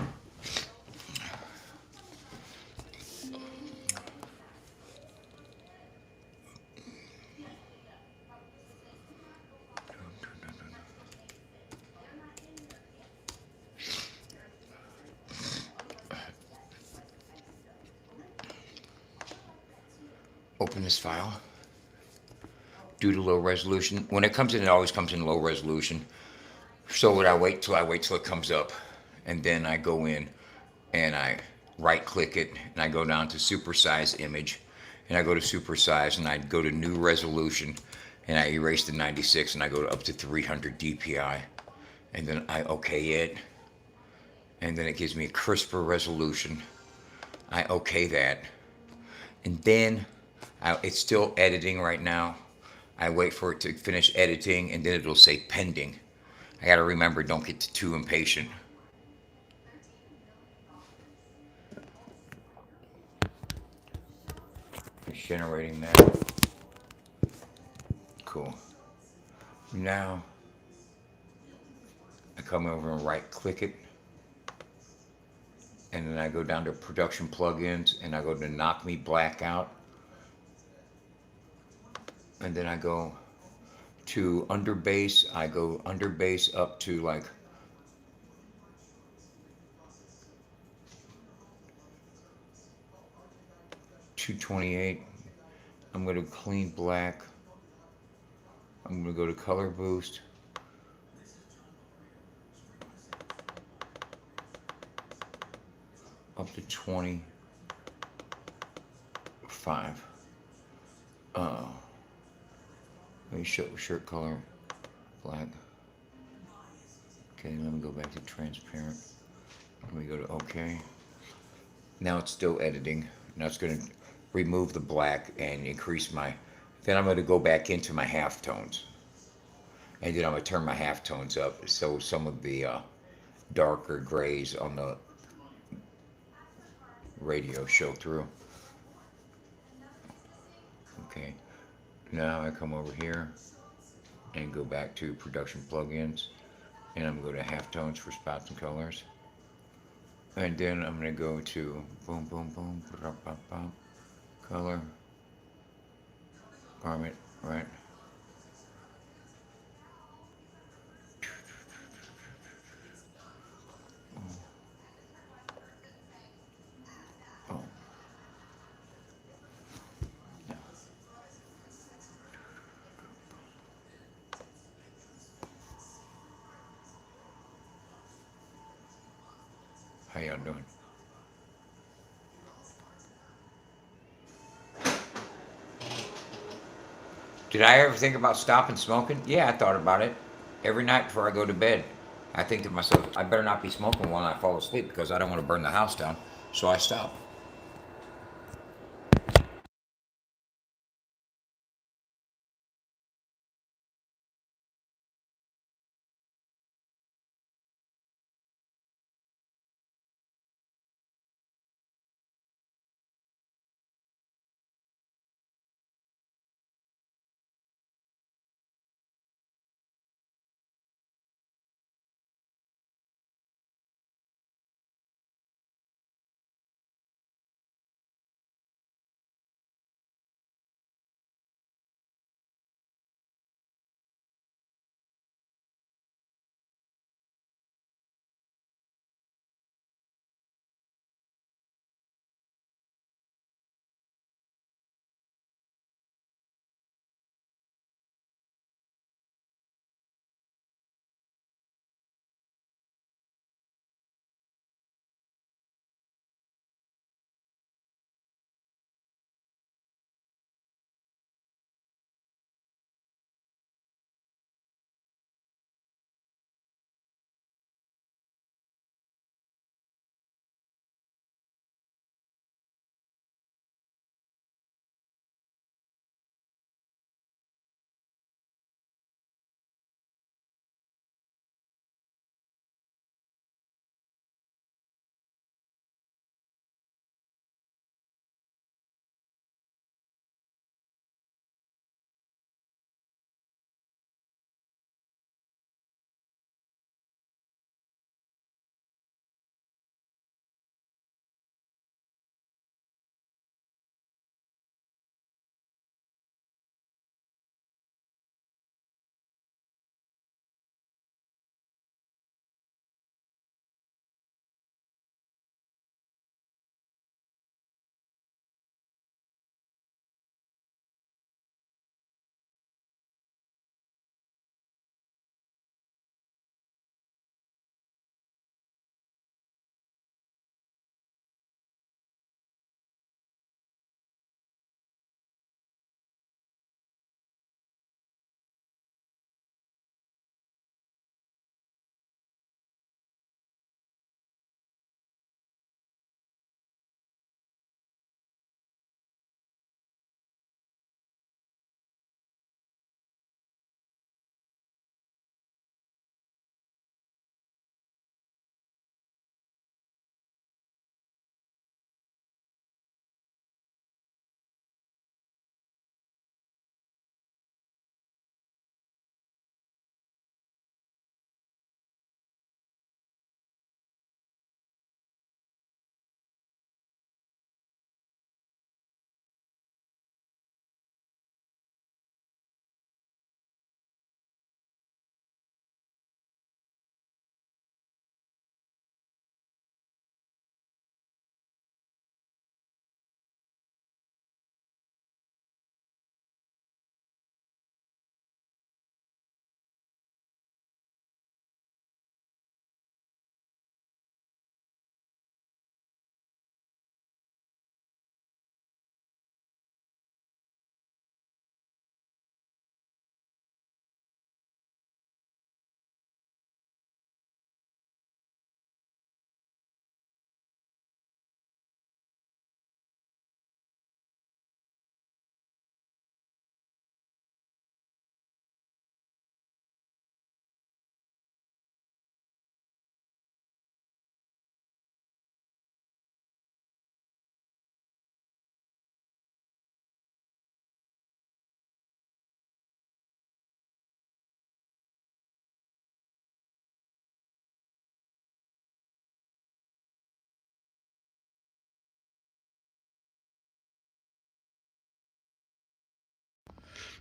S1: Open this file. Due to low resolution. When it comes in, it always comes in low resolution. So what I wait till it comes up, and then I go in and I right click it and I go down to supersize image, and I go to supersize and I go to new resolution and I erase the 96 and I go up to 300 DPI, and then I OK it, and then it gives me a crisper resolution. I OK that, and then it's still editing right now. I wait for it to finish editing, and then it'll say pending. I gotta remember, don't get too impatient. It's generating that. Cool. Now, I come over and right click it, and then I go down to production plugins, and I go to knock me black out, and then I go to underbass. I go underbass up to like 228. I'm going to clean black I'm going to go to color boost. Up to 25. Uh, Let me show shirt color, black. Okay, let me go back to transparent. Let me go to OK. Now it's still editing. Now it's going to remove the black and increase my. Then I'm going to go back into my halftones. And then I'm going to turn my halftones up so some of the darker grays on the radio show through. Okay. Now I come over here and go back to production plugins. And I'm going to go to halftones for spots and colors. And then I'm going to go to boom, boom, boom, pop, pop, pop, color, garment, right? Oh, no. How y'all doing? Did I ever think about stopping smoking? Yeah, I thought about it. Every night before I go to bed, I think to myself, I better not be smoking while I fall asleep because I don't want to burn the house down. So I stop.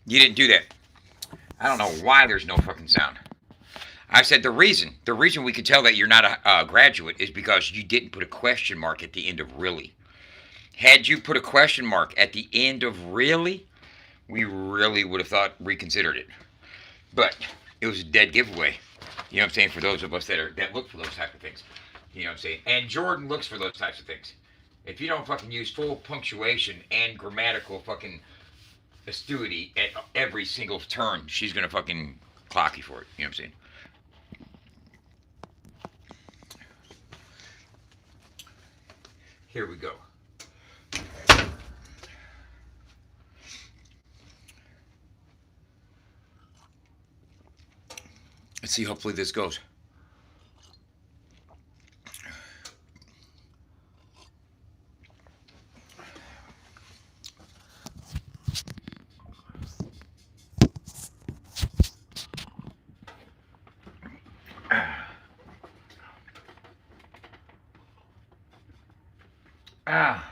S1: You didn't do that. I don't know why there's no fucking sound. I said the reason we could tell that you're not a graduate is because you didn't put a question mark at the end of really. Had you put a question mark at the end of really, we really would have thought reconsidered it. But it was a dead giveaway. You know what I'm saying? For those of us that look for those type of things. You know what I'm saying? And Jordan looks for those types of things. If you don't fucking use full punctuation and grammatical fucking astuity at every single turn, she's gonna fucking clock you for it. You know what I'm saying? Here we go. Let's see. Hopefully this goes. Ah.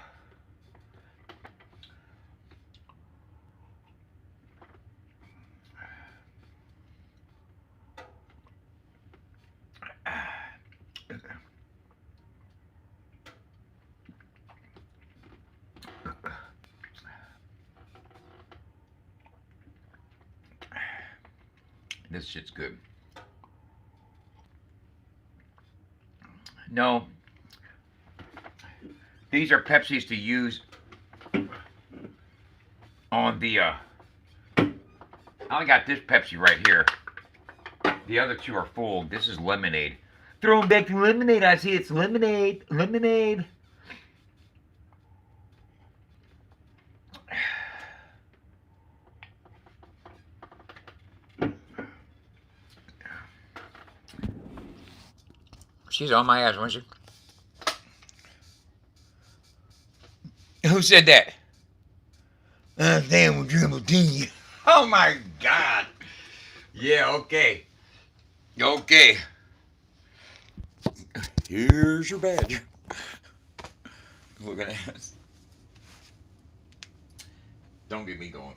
S1: This shit's good. No, these are Pepsis to use on the. I got this Pepsi right here. The other two are full. This is lemonade. Throw them back to lemonade. I see it's lemonade. Lemonade. She's on my ass, wasn't she? Who said that? Damn, we're dribble tea. Oh my God. Yeah, okay. Okay. Here's your badge. Look at that. Don't get me going.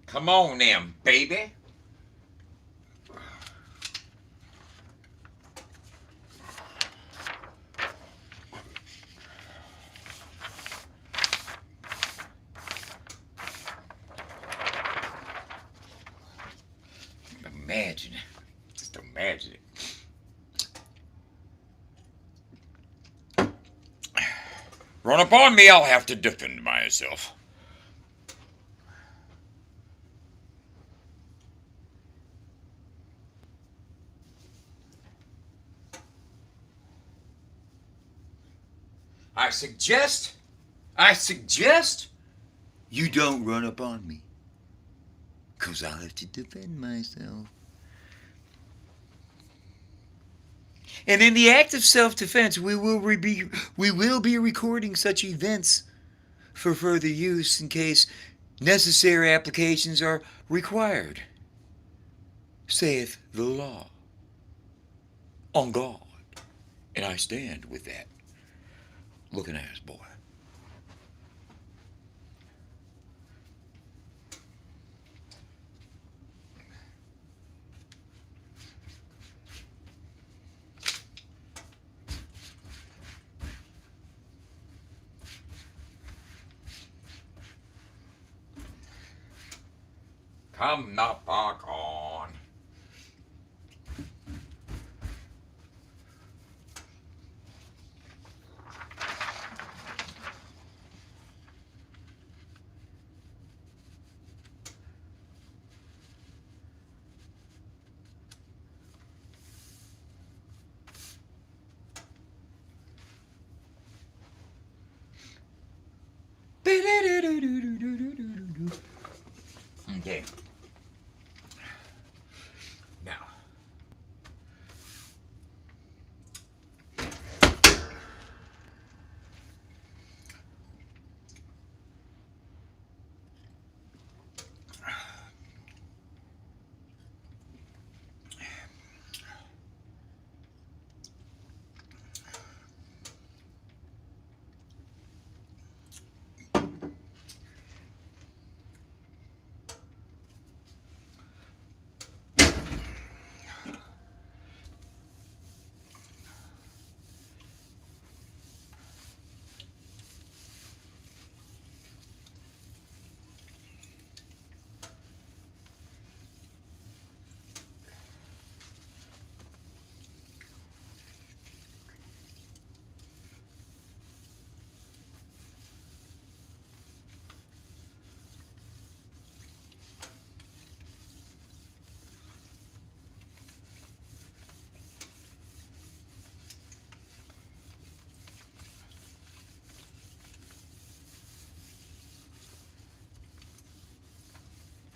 S1: Come on, then, baby. Imagine it. Just imagine it. Run up on me, I'll have to defend myself. I suggest you don't run up on me. Because I'll have to defend myself. And in the act of self-defense, we will be recording such events for further use in case necessary applications are required, saith the law. On God. And I stand with that. Looking at us, boy. Come not back on. Okay. Now.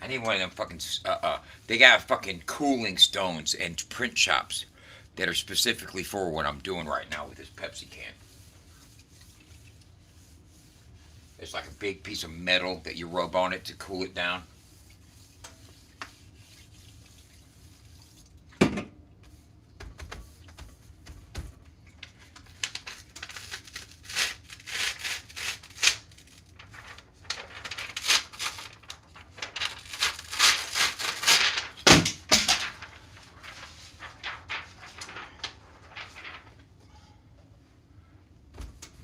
S1: I need one of them fucking. They got fucking cooling stones and print shops that are specifically for what I'm doing right now with this Pepsi can. It's like a big piece of metal that you rub on it to cool it down.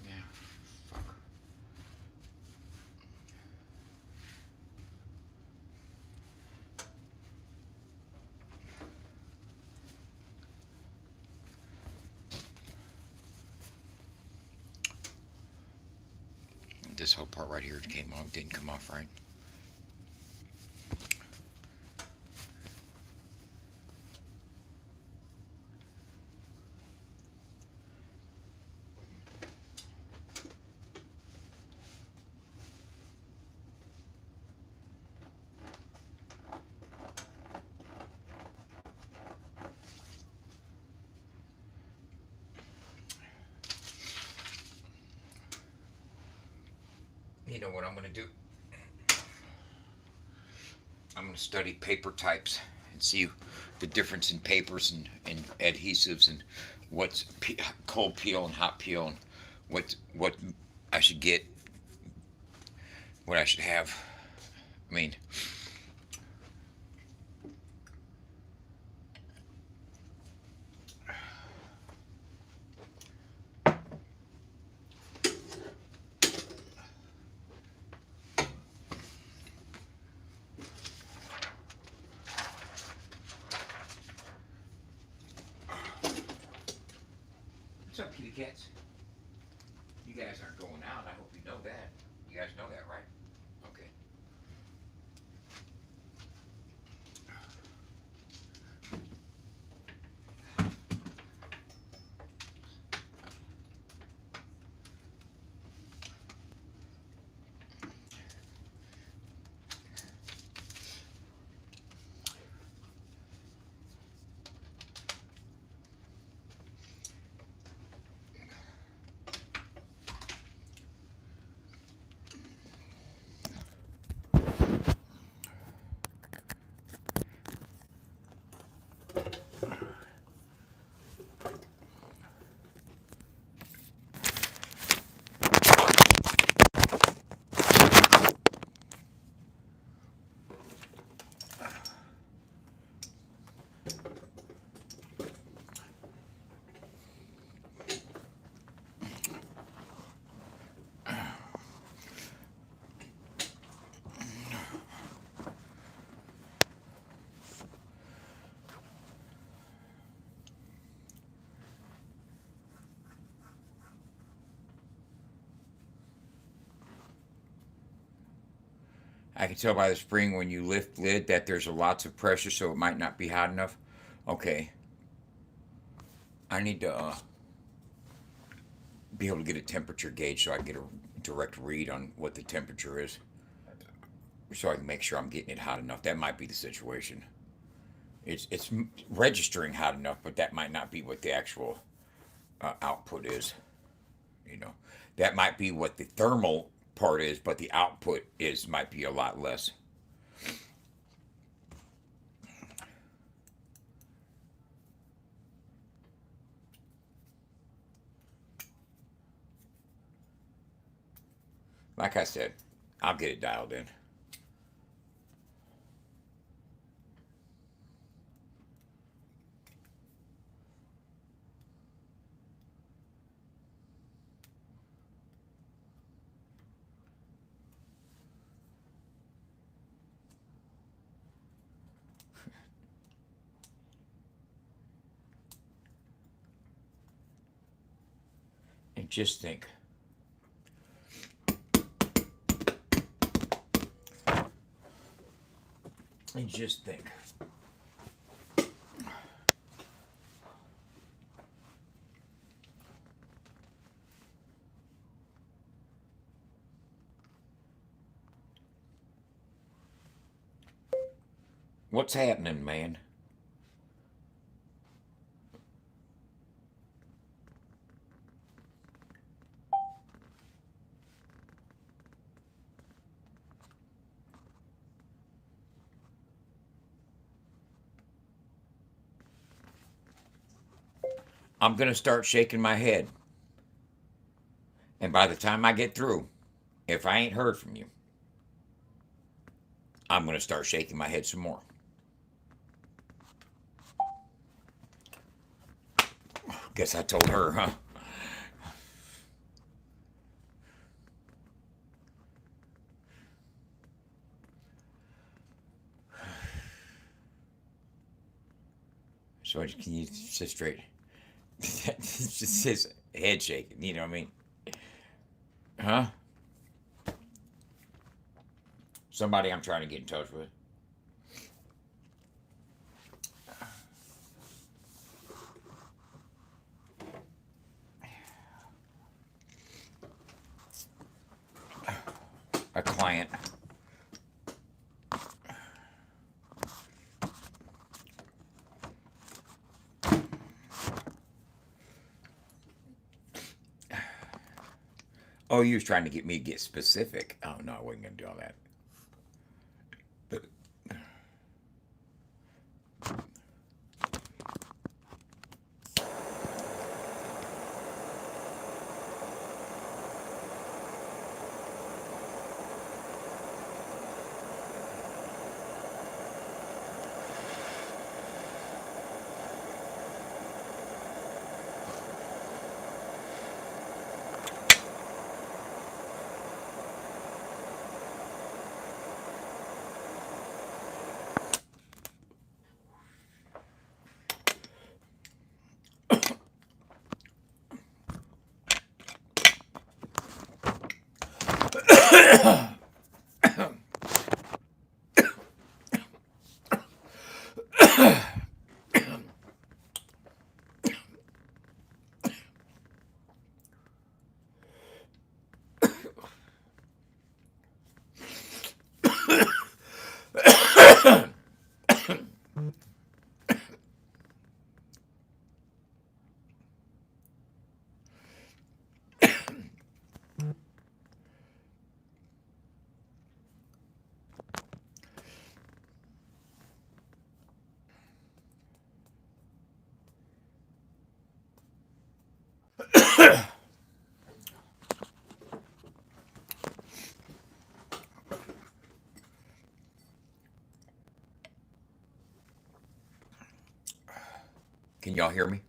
S1: Yeah, fuck. This whole part right here came off, didn't come off right. You know what I'm gonna do? I'm gonna study paper types and see the difference in papers and adhesives and what's cold peel and hot peel and what I should get, what I should have. I mean, what's up, kitty cats? You guys aren't going out. I hope you know that. You guys know that, right? Okay. I can tell by the spring when you lift lid that there's lots of pressure, so it might not be hot enough. Okay, I need to be able to get a temperature gauge so I can get a direct read on what the temperature is, so I can make sure I'm getting it hot enough. That might be the situation. It's registering hot enough, but that might not be what the actual output is. You know, that might be what the thermal part is, but the output is might be a lot less. Like I said, I'll get it dialed in. And just think, and just think. What's happening, man? I'm going to start shaking my head. And by the time I get through, if I ain't heard from you, I'm going to start shaking my head some more. Guess I told her, huh? So can you sit straight? It's just his head shaking, you know what I mean? Huh? Somebody I'm trying to get in touch with. A client. Oh, you was trying to get me to get specific. Oh no, I wasn't gonna do all that. But can y'all hear me?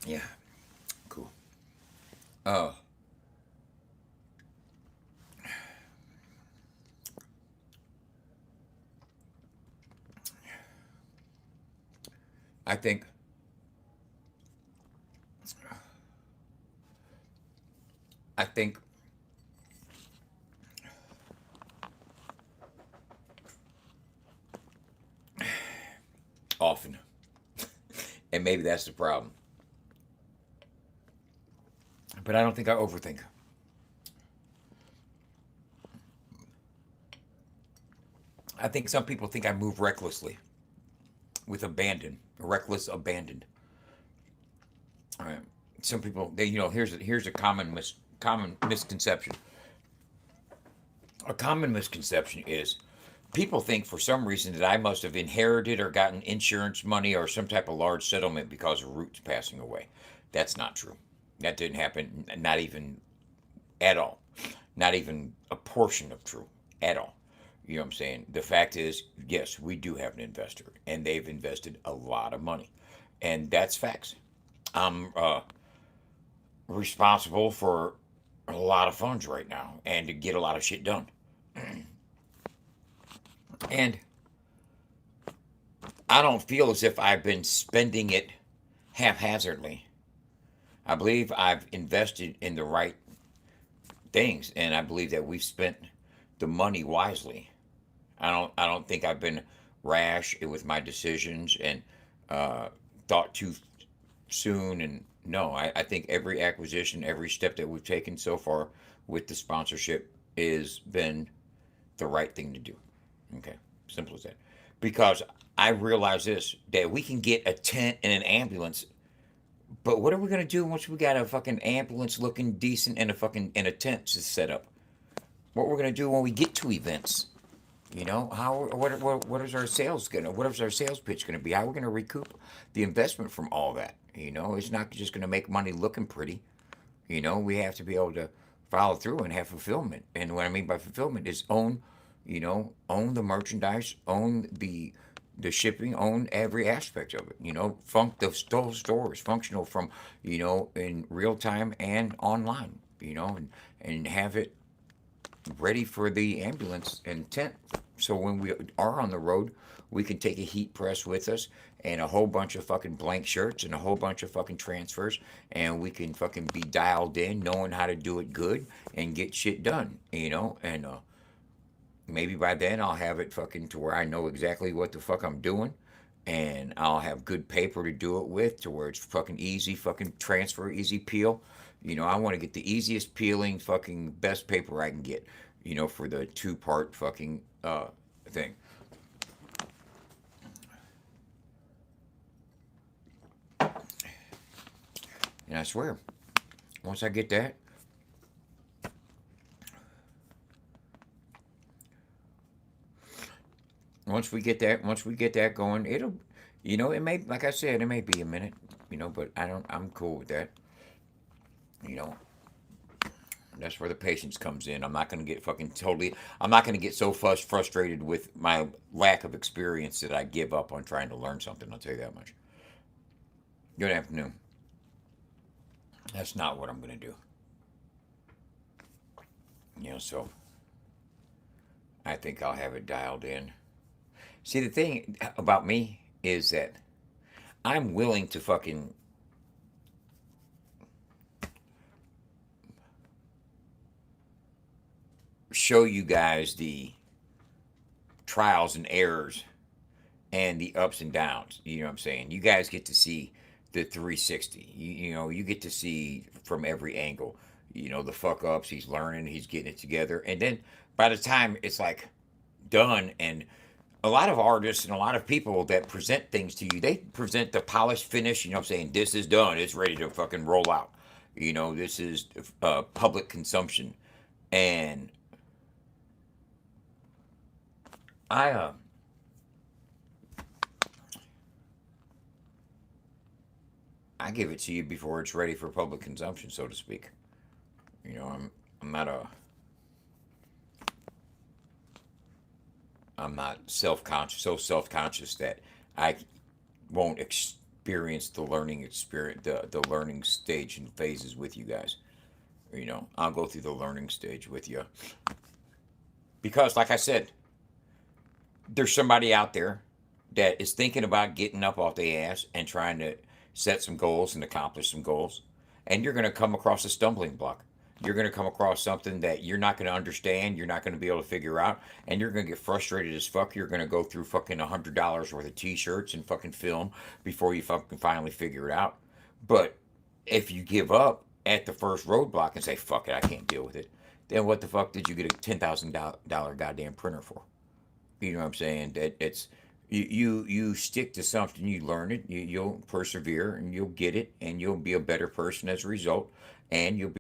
S1: Yeah. Cool. Oh. I think I think often. And maybe that's the problem. But I don't think I overthink. I think some people think I move recklessly with abandon, reckless abandon. All right. Some people, here's a common misconception. A common misconception is people think for some reason that I must have inherited or gotten insurance money or some type of large settlement because of Roots passing away. That's not true. That didn't happen, not even at all. Not even a portion of true at all. You know what I'm saying? The fact is, yes, we do have an investor, and they've invested a lot of money, and that's facts. I'm responsible for a lot of funds right now, and to get a lot of shit done. And I don't feel as if I've been spending it haphazardly. I believe I've invested in the right things, and I believe that we've spent the money wisely. I don't think I've been rash with my decisions and uh, thought too soon. And no, I think every acquisition, every step that we've taken so far with the sponsorship has been the right thing to do. Okay, simple as that. Because I realize this, that we can get a tent and an ambulance, but what are we gonna do once we got a fucking ambulance looking decent and a tent to set up? What we're gonna do when we get to events? How what is our sales gonna what is our sales pitch gonna be? How are we gonna recoup the investment from all that? It's not just gonna make money looking pretty. We have to be able to follow through and have fulfillment. And what I mean by fulfillment is own the merchandise, own the shipping, own every aspect of it. The store is functional from in real time and online. And have it ready for the ambulance and tent. So when we are on the road, we can take a heat press with us and a whole bunch of fucking blank shirts and a whole bunch of fucking transfers, and we can fucking be dialed in, knowing how to do it good and get shit done. And maybe by then I'll have it fucking to where I know exactly what the fuck I'm doing. And I'll have good paper to do it with, to where it's fucking easy, fucking transfer, easy peel. I want to get the easiest peeling, fucking best paper I can get. For the two-part fucking thing. And I swear, once I get that, once we get that going, it'll, it may, like I said, it may be a minute, but I'm cool with that. You know, that's where the patience comes in. I'm not going to get so frustrated with my lack of experience that I give up on trying to learn something. I'll tell you that much. Good afternoon. That's not what I'm going to do. So I think I'll have it dialed in. See, the thing about me is that I'm willing to fucking show you guys the trials and errors and the ups and downs. You know what I'm saying? You guys get to see the 360. You get to see from every angle. The fuck ups. He's learning. He's getting it together. And then by the time it's like done, and a lot of artists and a lot of people that present things to you, they present the polished finish. What I'm saying? This is done. It's ready to fucking roll out. This is public consumption. And I I give it to you before it's ready for public consumption, so to speak. I'm not a I'm not self conscious that I won't experience the learning stage and phases with you guys. I'll go through the learning stage with you because, like I said, there's somebody out there that is thinking about getting up off their ass and trying to set some goals and accomplish some goals, and you're going to come across a stumbling block. you're going to come across something that you're not going to understand, you're not going to be able to figure out, and you're going to get frustrated as fuck. You're going to go through fucking $100 worth of t-shirts and fucking film before you fucking finally figure it out. But if you give up at the first roadblock and say, fuck it, I can't deal with it, then what the fuck did you get a $10,000 goddamn printer for? You know what I'm saying? That it's you stick to something, you learn it, you'll persevere, and you'll get it, and you'll be a better person as a result, and you'll be.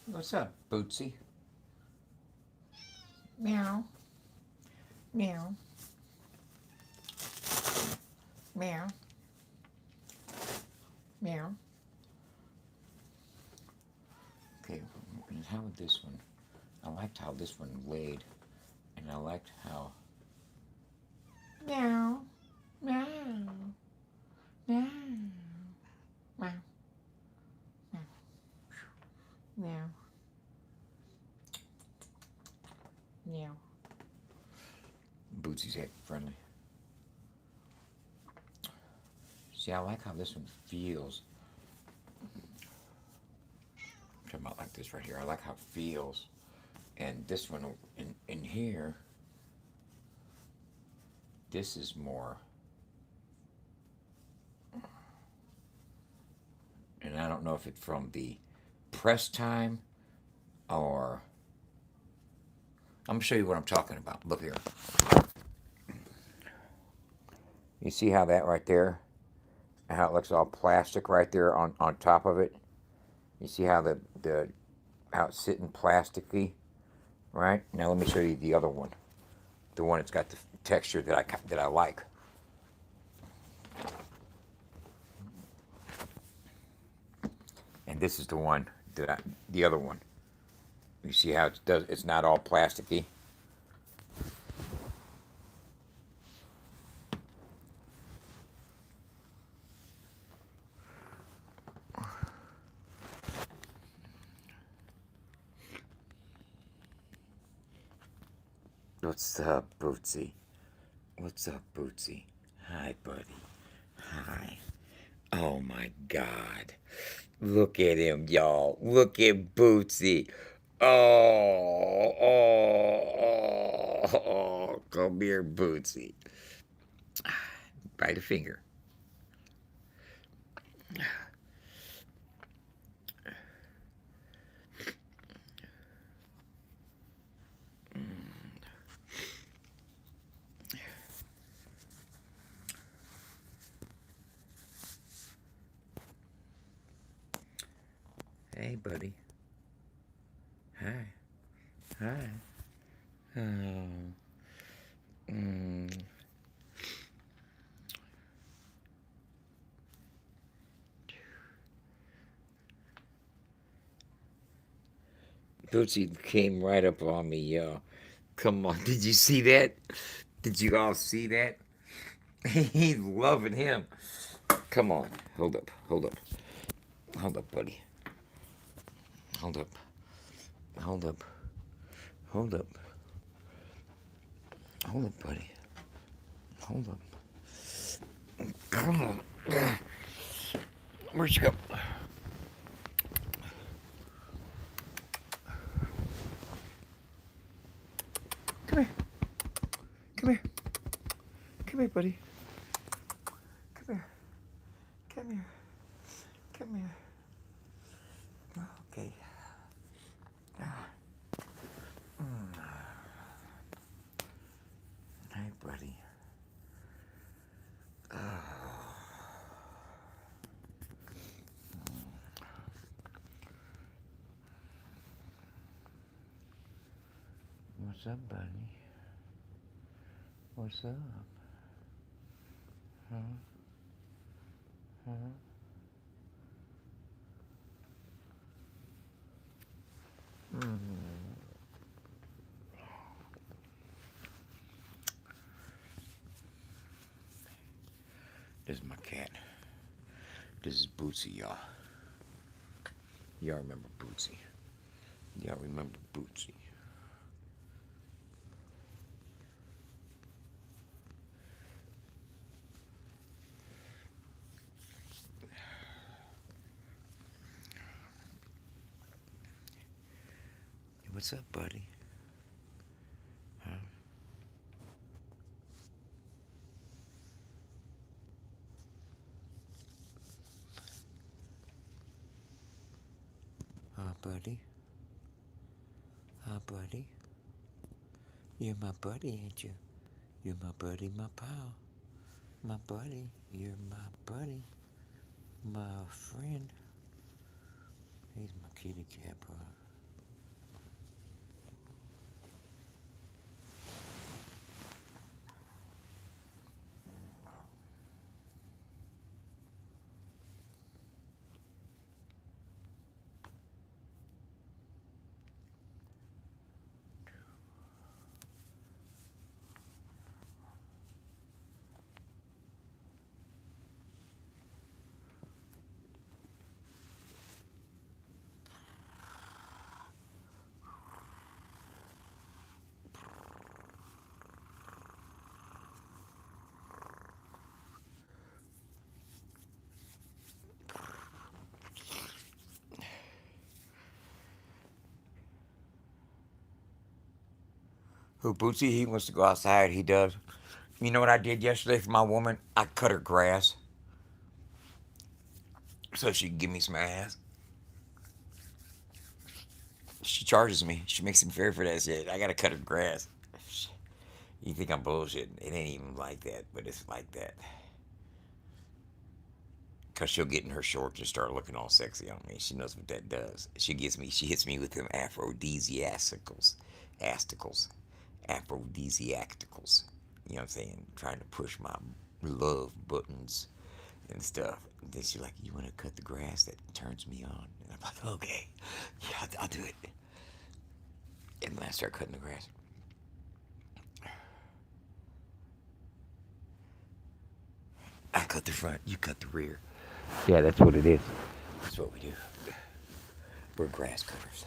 S1: What's up, Bootsy? Meow. Meow. Meow. Meow. Okay, how would this one? I liked how this one laid, and I liked how. Meow. Meow. Meow. Meow. Meow. Meow. Meow. Bootsy's acting friendly. See, I like how this one feels. I'm talking about like this right here. I like how it feels. And this one in here, this is more. And I don't know if it's from the press time or. I'm going to show you what I'm talking about. Look here. You see how that right there, how it looks all plastic right there on top of it? You see how the how it's sitting plasticky, right? Now let me show you the other one, the one that's got the texture that I like. And this is the one the other one. You see how it's not all plasticky. What's up, Bootsy? What's up, Bootsy? Hi, buddy. Hi. Oh my God. Look at him, y'all. Look at Bootsy. Oh, come here, Bootsy. Bite a finger. Hey, buddy. Hi. Hi. Oh. Mm. Bootsy came right up on me, y'all. Come on. Did you see that? Did you all see that? He's loving him. Come on. Hold up. Hold up. Hold up, buddy. Hold up. Hold up. Hold up. Hold up, buddy. Hold up. Come on. Where'd you go? Come here. Come here. Come here, buddy. Come here. Come here. Come here. Okay. Hi, buddy. What's up, buddy? What's up? Huh? Mhm. This is my cat. This is Bootsy, y'all. Y'all remember Bootsy? Y'all remember Bootsy? What's up, buddy? Huh? Huh, buddy? Huh, buddy? You're my buddy, ain't you? You're my buddy, my pal. My buddy. You're my buddy. My friend. He's my kitty cat, bro. Who, Bootsy? He wants to go outside. He does. You know what I did yesterday for my woman? I cut her grass so she can give me some ass. She charges me. She makes me fair for that shit. I gotta cut her grass. You think I'm bullshitting? It ain't even like that, but it's like that. Cause she'll get in her shorts and start looking all sexy on me. She knows what that does. She hits me with them aphrodisiacticals, asticles, aphrodisiacticals. You know what I'm saying? Trying to push my love buttons and stuff. And then she's like, "You want to cut the grass?" That turns me on. And I'm like, "Okay, yeah, I'll do it." And then I start cutting the grass. I cut the front, you cut the rear. Yeah, that's what it is. That's what we do. We're grass cutters.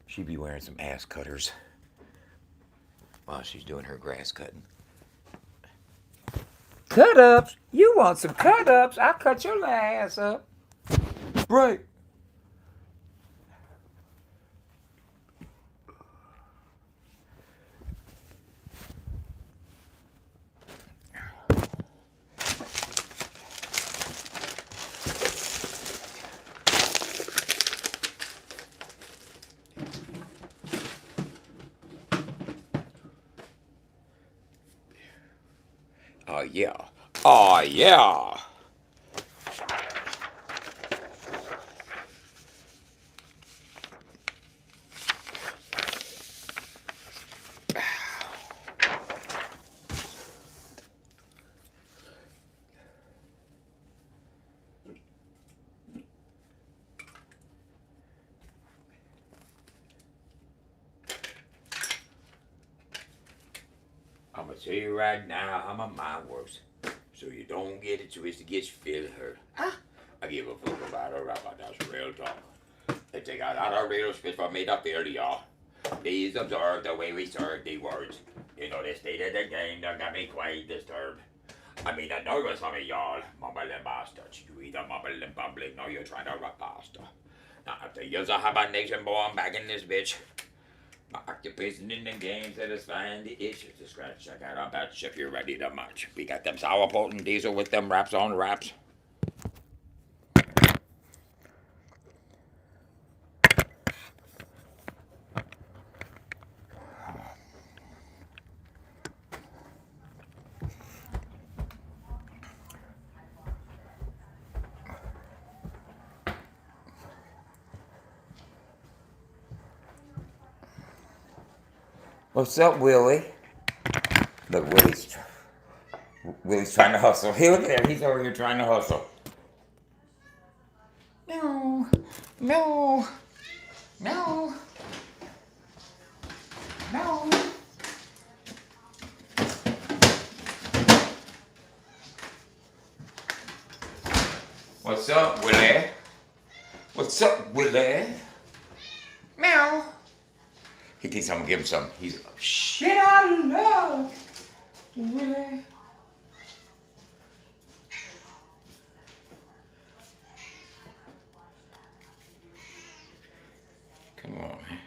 S1: She be wearing some ass cutters while she's doing her grass cutting. Cut ups? You want some cut ups? I'll cut your ass up. Right. Oh, yeah. Oh, yeah. I'm gonna tell you right now how my mind works. So you don't get it twisted, get your feelings hurt. I give a fuck about a rapper, that's real talk. They take out all our real spit for made up feel y'all. Please observe the way we serve the words. You know the state of the game done got me quite disturbed. I mean, I know some of y'all mumbling bastards. You either mumble in public, or you're trying to rap pasta. Now, after years of hibernation, boy, I'm back in this bitch. My occupation in the game satisfying the itches to scratch. I got a batch if you're ready to march. We got them sourpuss and diesel with them raps on raps. What's up, Willie? Look, Willie's trying to hustle. Hey, look at him. He's over here trying to hustle. No. No. No. No. What's up, Willie? What's up, Willie? Meow. He thinks I'm gonna give him some. He's shit out of love, Willie. Come on, man.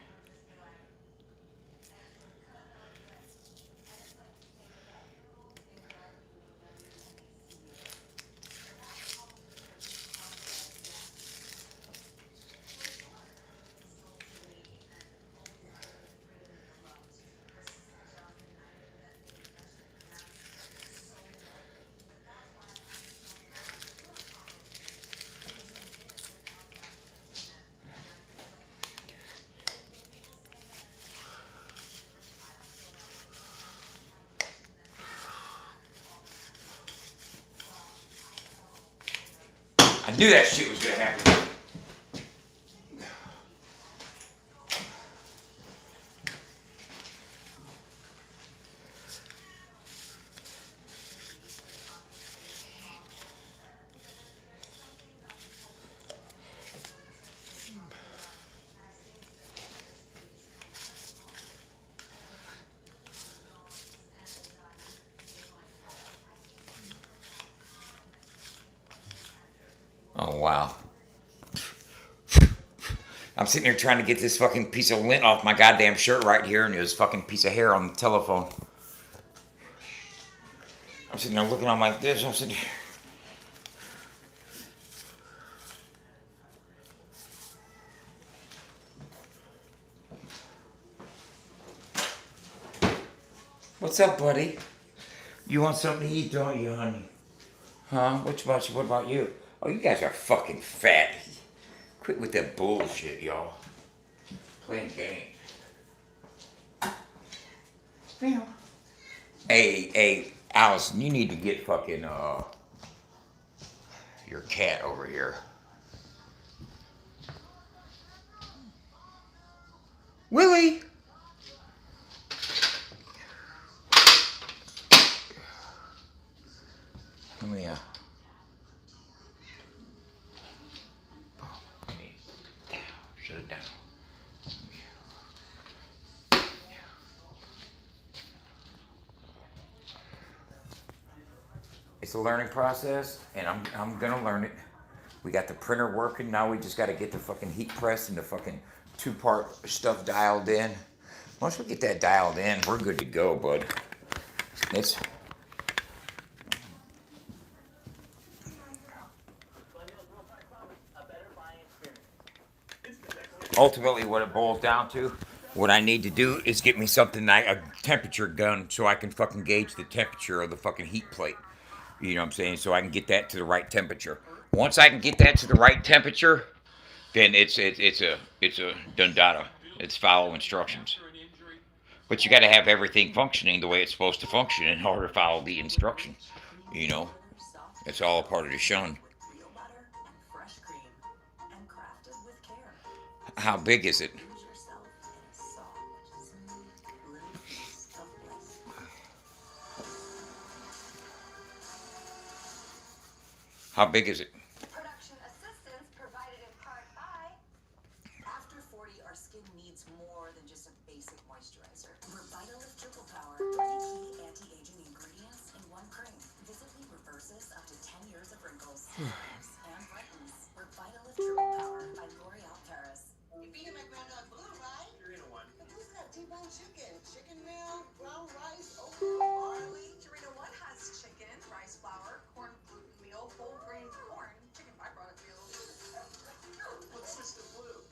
S1: I knew that shit was gonna happen. Oh, wow. I'm sitting here trying to get this fucking piece of lint off my goddamn shirt right here, and there's a fucking piece of hair on the telephone. I'm sitting there looking on like this. I'm sitting here. What's up, buddy? You want something to eat, don't you, honey? Huh? What about you? What about you? Oh, you guys are fucking fat. Quit with that bullshit, y'all. Playing games. Hey, Allison, you need to get fucking your cat over here. Willie. Let me shut it down. It's a learning process, and I'm gonna learn it. We got the printer working. Now we just got to get the fucking heat press and the fucking two-part stuff dialed in. Once we get that dialed in, we're good to go, bud. It's ultimately what it boils down to. What I need to do is get me something like a temperature gun so I can fucking gauge the temperature of the fucking heat plate. You know what I'm saying? So I can get that to the right temperature. Once I can get that to the right temperature, then it's a done data. It's follow instructions. But you got to have everything functioning the way it's supposed to function in order to follow the instruction. You know, it's all a part of the shun. How big is it? How big is it? Production assistance provided in part by. After 40, our skin needs more than just a basic moisturizer. Revitalift Triple Power, 3 key anti-aging ingredients in one cream. Visibly reverses up to 10 years of wrinkles and brightens. Revitalift Triple Power by L'Oreal Paris. You're beating my granddog Blue, right? You're in one. But Blue's got T-bone chicken, chicken meal, brown rice, oatmeal, barley. Purina One has chicken, rice flour, corn gluten meal, whole grain corn, chicken byproduct meal. What's Sister Blue?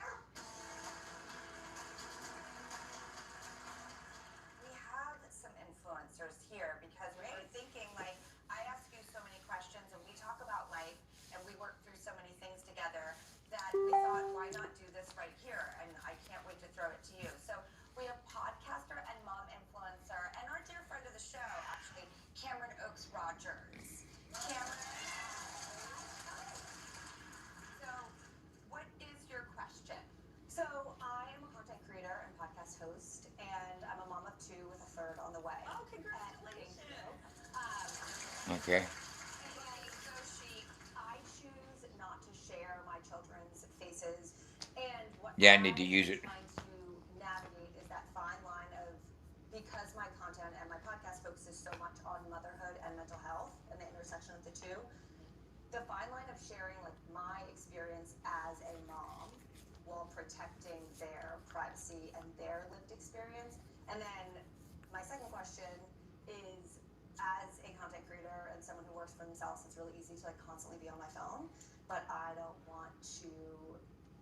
S1: We have some influencers here because we were thinking, like, I ask you so many questions and we talk about life and we Okay.
S2: Anyway, so I choose not to share my children's faces, and what
S1: Yeah, I need to
S2: I
S1: use
S2: am
S1: it.
S2: trying to navigate is that fine line of, because my content and my podcast focuses so much on motherhood and mental health and the intersection of the two, the fine line of sharing like my experience as a mom while protecting their privacy and their lived experience. And then my second question is, as a content creator and someone who works for themselves, it's really easy to like constantly be on my phone, but I don't want to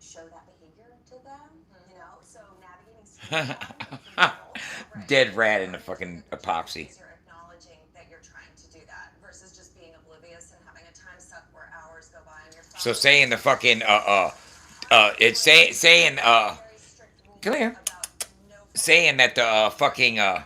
S2: show that behavior to them, you know? So navigating screen time for you both, right?
S1: Dead rat in the
S2: Learning to
S1: fucking
S2: limit the time
S1: epoxy.
S2: because you're acknowledging that you're trying to do that versus just being oblivious and having a time suck where hours go by on your
S1: So
S2: phone.
S1: saying the fucking it's saying
S2: Very strict
S1: come
S2: rules
S1: here,
S2: about no phones
S1: saying that the
S2: before
S1: fucking
S2: I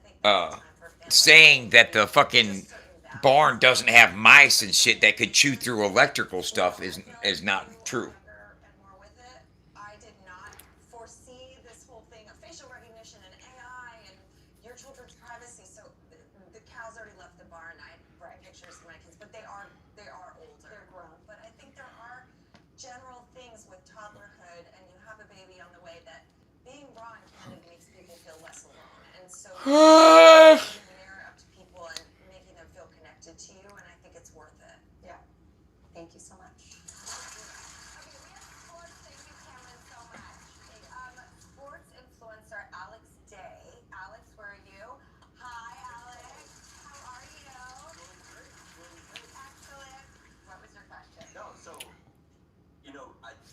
S2: think that's a
S1: uh
S2: time for family
S1: saying that the fucking
S2: just certain boundaries
S1: barn
S2: that
S1: doesn't
S2: are
S1: have mice and shit that could chew
S2: expectation.
S1: through electrical
S2: You know,
S1: stuff
S2: I feel like
S1: is
S2: you
S1: not
S2: are
S1: true.
S2: younger and more with it. I did not foresee this whole thing of facial recognition and AI and your children's privacy. So the cows already left the barn. I brought pictures of my kids, but they are older. They're grown. But I think there are general things with toddlerhood, and you have a baby on the way, that being raw and candid makes people feel less alone. And so holding the mirror up to people and making them feel connected to you, and I think it's worth it. Yeah. Thank you so much. Okay, we have sports. Thank you, Cameron, so much. Sports influencer Alex Day. Alex, where are you? Hi, Alex. How are you? Excellent. What was your question?
S3: No, so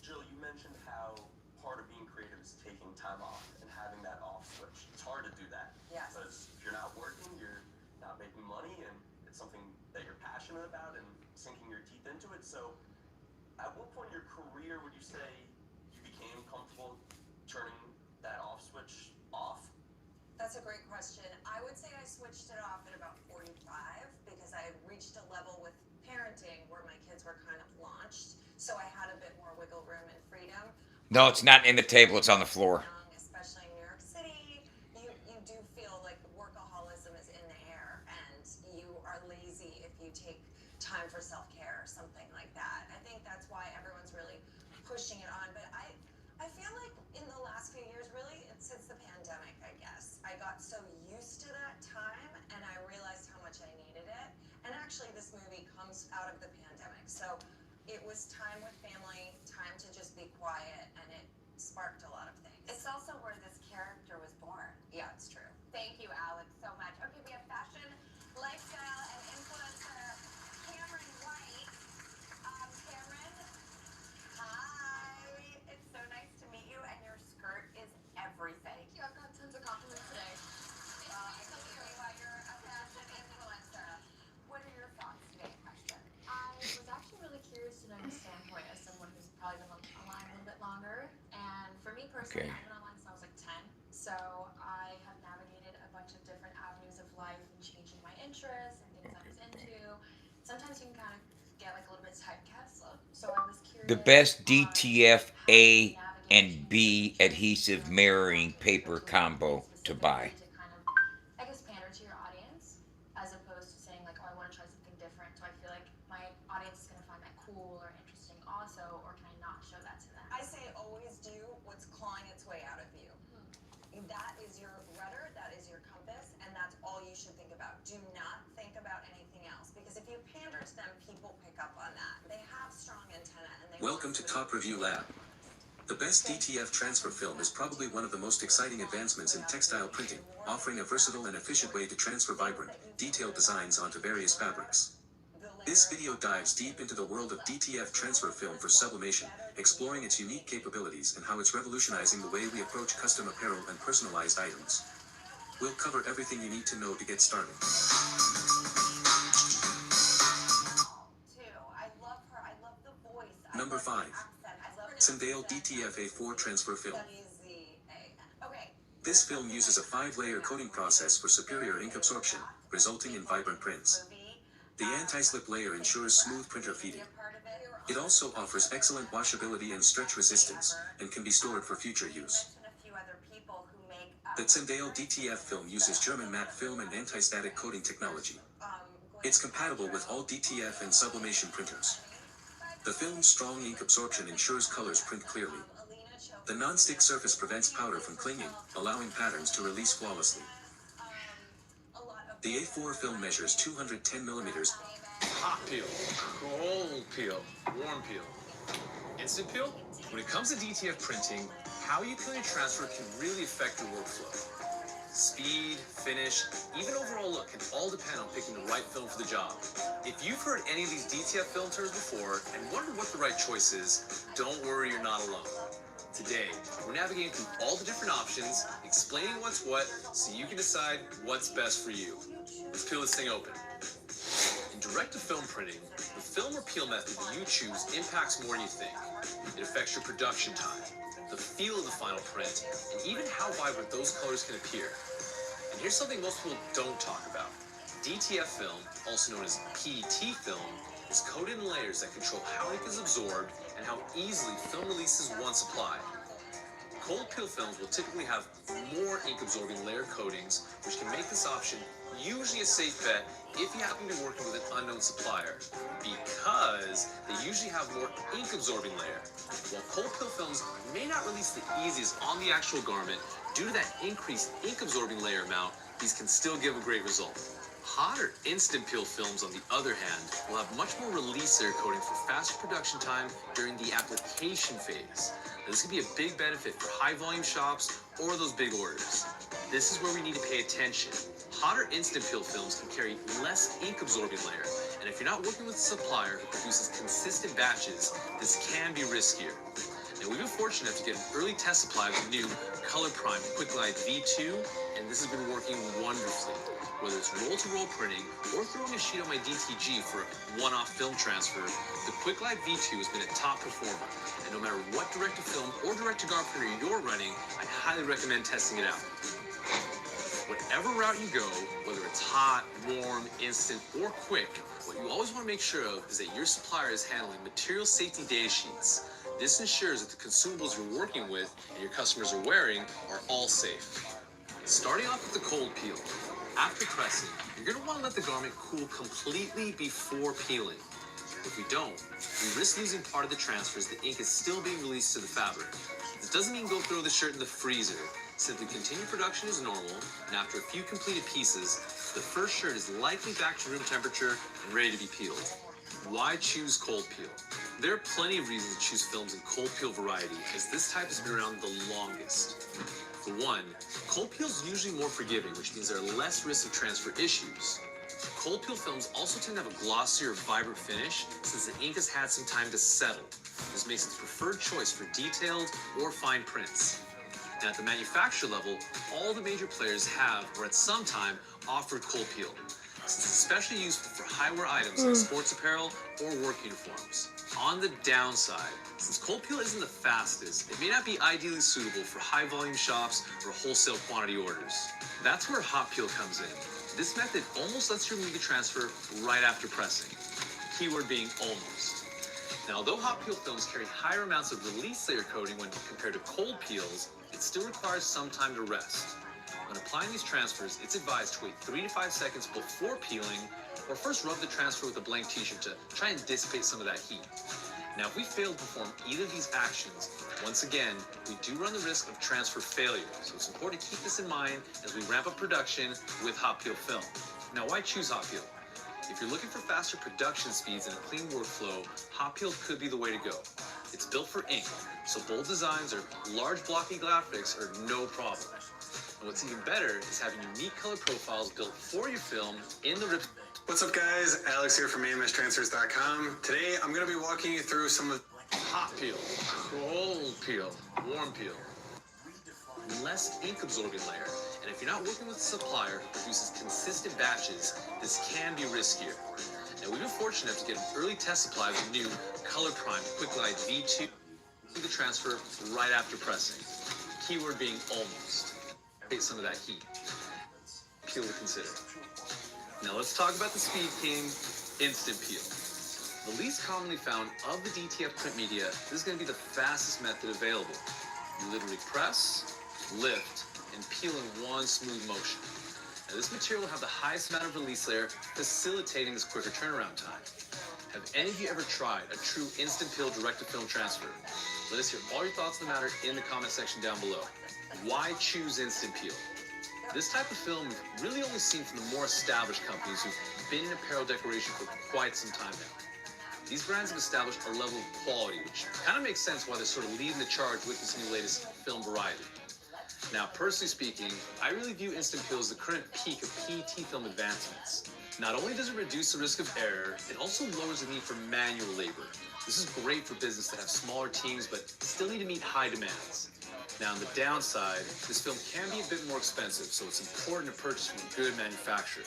S3: Jill, you mentioned how part of being creative is taking time off and having that off switch. It's hard to do that.
S2: Yes.
S3: Because if you're not working, you're not making money, and it's something that you're passionate about and sinking your teeth into it. So, at what point in your career would you say you became comfortable turning that off switch off?
S2: That's a great question. I would say I switched it off at about 45 because I had reached a level with parenting where my kids were kind of launched. So I had a bit more wiggle room and freedom.
S1: No, it's not in the table, it's on the floor.
S2: Young, especially in New York City, you do feel like workaholism is in the air, and you are lazy if you take time for self-care or something like that. I think that's why everyone's really pushing it on. But I feel like in the last few years, really, since the pandemic, I guess, I got so used to that time, and I realized how much I needed it. And actually, this movie comes out of the pandemic, so it was time with family, time to just be quiet, and it sparked a lot of things.
S4: It's also where this character was born.
S2: Yeah, it's true.
S4: Thank you, Alex, so much. Okay, we have fashion, lifestyle, and influencer Cameron White. Cameron, hi. It's so nice to meet you, and your skirt is everything.
S5: Thank you. I've got tons of compliments today.
S4: I can see why you're a fashion influencer. What are your thoughts today? Question.
S5: I was actually really curious to know your standpoint as someone who's probably been online a little bit longer. And for me personally,
S1: Okay.
S5: I've been online since I was like 10. So I have navigated a bunch of different avenues of life and changing my interests and things I was into. Sometimes you can kind of get like a little bit typecast. So I was curious.
S1: The best
S5: on
S1: DTF
S5: how you
S1: A
S5: navigate
S1: and
S5: changing
S1: B
S5: your
S1: adhesive
S5: interests,
S1: mirroring
S5: if you
S1: paper
S5: go to a
S1: combo
S5: brand
S1: to buy.
S5: specifically to kind of, I guess, pander to your audience, as opposed to saying like, oh, I want to try something different. So I feel like my audience is going to find that cool or interesting also, or can I not show that to them?
S2: I say always do what's clawing its way out of you. That is your rudder, that is your compass, and that's all you should think about. Do not think about anything else, because if you pander to them, people pick up on that. They have strong antenna, and they
S6: Welcome to Top Review Lab. The best DTF transfer film is probably one of the most exciting advancements in textile printing, offering a versatile and efficient way to transfer vibrant, detailed designs onto various fabrics. This video dives deep into the world of DTF transfer film for sublimation, exploring its unique capabilities and how it's revolutionizing the way we approach custom apparel and personalized items. We'll cover everything you need to know to get started.
S4: I love her. I love the voice.
S6: Number 5.
S4: Accent. I love
S6: Syndale DTF A4 transfer film.
S2: WZA. Okay.
S6: This film uses a 5-layer coating process for superior ink absorption, resulting in vibrant prints. The anti-slip layer ensures smooth printer feeding. It also offers excellent washability and stretch resistance, and can be stored for future use. The Syndale DTF film uses German matte film and anti-static coating technology. It's compatible with all DTF and sublimation printers. The film's strong ink absorption ensures colors print clearly. The non-stick surface prevents powder from clinging, allowing patterns to release flawlessly. The A4 film measures 210 millimeters.
S7: Hot peel, cold peel, warm peel, instant peel. When it comes to DTF printing, how you peel your transfer can really affect your workflow. Speed, finish, even overall look can all depend on picking the right film for the job. If you've heard any of these DTF film terms before and wondered what the right choice is, don't worry, you're not alone. Today, we're navigating through all the different options, explaining what's what, so you can decide what's best for you. Let's peel this thing open. In direct-to-film printing, the film or peel method that you choose impacts more than you think. It affects your production time, the feel of the final print, and even how vibrant those colors can appear. And here's something most people don't talk about. DTF film, also known as PET film, is coated in layers that control how ink is absorbed and how easily film releases once applied. Cold peel films will typically have more ink-absorbing layer coatings, which can make this option usually a safe bet if you happen to be working with an unknown supplier, because they usually have more ink-absorbing layer. While cold peel films may not release the easiest on the actual garment, due to that increased ink-absorbing layer amount, these can still give a great result. Hot or instant peel films, on the other hand, will have much more release layer coating for faster production time during the application phase. Now, this can be a big benefit for high volume shops or those big orders. This is where we need to pay attention. Hot or instant peel films can carry less ink absorbing layer, and if you're not working with a supplier who produces consistent batches, this can be riskier. Now, we've been fortunate enough to get an early test supply of the new Color Prime Quick Glide V2, and this has been working wonderfully. Whether it's roll-to-roll printing or throwing a sheet on my DTG for a one-off film transfer, the Quick Glide V2 has been a top performer. And no matter what direct-to-film or direct-to-gar printer you're running, I highly recommend testing it out. Whatever route you go, whether it's hot, warm, instant, or quick, what you always want to make sure of is that your supplier is handling material safety data sheets. This ensures that the consumables you're working with and your customers are wearing are all safe. Starting off with the cold peel. After pressing, you're going to want to let the garment cool completely before peeling. If we don't, we risk losing part of the transfer as the ink is still being released to the fabric. This doesn't mean go throw the shirt in the freezer. Simply continue production as normal, and after a few completed pieces, the first shirt is likely back to room temperature and ready to be peeled. Why choose cold peel? There are plenty of reasons to choose films in cold peel variety, as this type has been around the longest. For one, cold peel is usually more forgiving, which means there are less risk of transfer issues. Cold peel films also tend to have a glossier, vibrant finish since the ink has had some time to settle. This makes it the preferred choice for detailed or fine prints. Now, at the manufacturer level, all the major players have, or at some time, offered cold peel, since it's especially useful for high-wear items like sports apparel or work uniforms. On the downside, since cold peel isn't the fastest, it may not be ideally suitable for high-volume shops or wholesale quantity orders. That's where hot peel comes in. This method almost lets you remove the transfer right after pressing. Keyword being almost. Now, although hot peel films carry higher amounts of release layer coating when compared to cold peels, it still requires some time to rest. When applying these transfers, it's advised to wait 3 to 5 seconds before peeling, or first rub the transfer with a blank t-shirt to try and dissipate some of that heat. Now, if we fail to perform either of these actions, once again, we do run the risk of transfer failure, so it's important to keep this in mind as we ramp up production with hot peel film. Now, why choose hot peel? If you're looking for faster production speeds and a clean workflow, hot peel could be the way to go. It's built for ink, so bold designs or large blocky graphics are no problem. And what's even better is having unique color profiles built for your film in the rip.
S8: What's up, guys? Alex here from AMSTransfers.com. Today I'm going to be walking you through some of
S7: Hot peel, cold peel, warm peel. Less ink absorbing layer, and if you're not working with a supplier who produces consistent batches, this can be riskier. Now, we've been fortunate enough to get an early test supply of the new Color Prime Quick Glide V2 to the transfer right after pressing. Keyword being almost. Take some of that heat. Peel to consider. Now let's talk about the Speed King Instant Peel. The least commonly found of the DTF print media, this is going to be the fastest method available. You literally press, lift, and peel in one smooth motion. Now, this material will have the highest amount of release layer, facilitating this quicker turnaround time. Have any of you ever tried a true instant peel direct-to-film transfer? Let us hear all your thoughts on the matter in the comment section down below. Why choose instant peel? This type of film we've really only seen from the more established companies who've been in apparel decoration for quite some time now. These brands have established a level of quality, which kind of makes sense why they're sort of leading the charge with this new latest film variety. Now, personally speaking, I really view instant peel as the current peak of PET film advancements. Not only does it reduce the risk of error, it also lowers the need for manual labor. This is great for business that have smaller teams but still need to meet high demands. Now, on the downside, this film can be a bit more expensive, so it's important to purchase from a good manufacturer.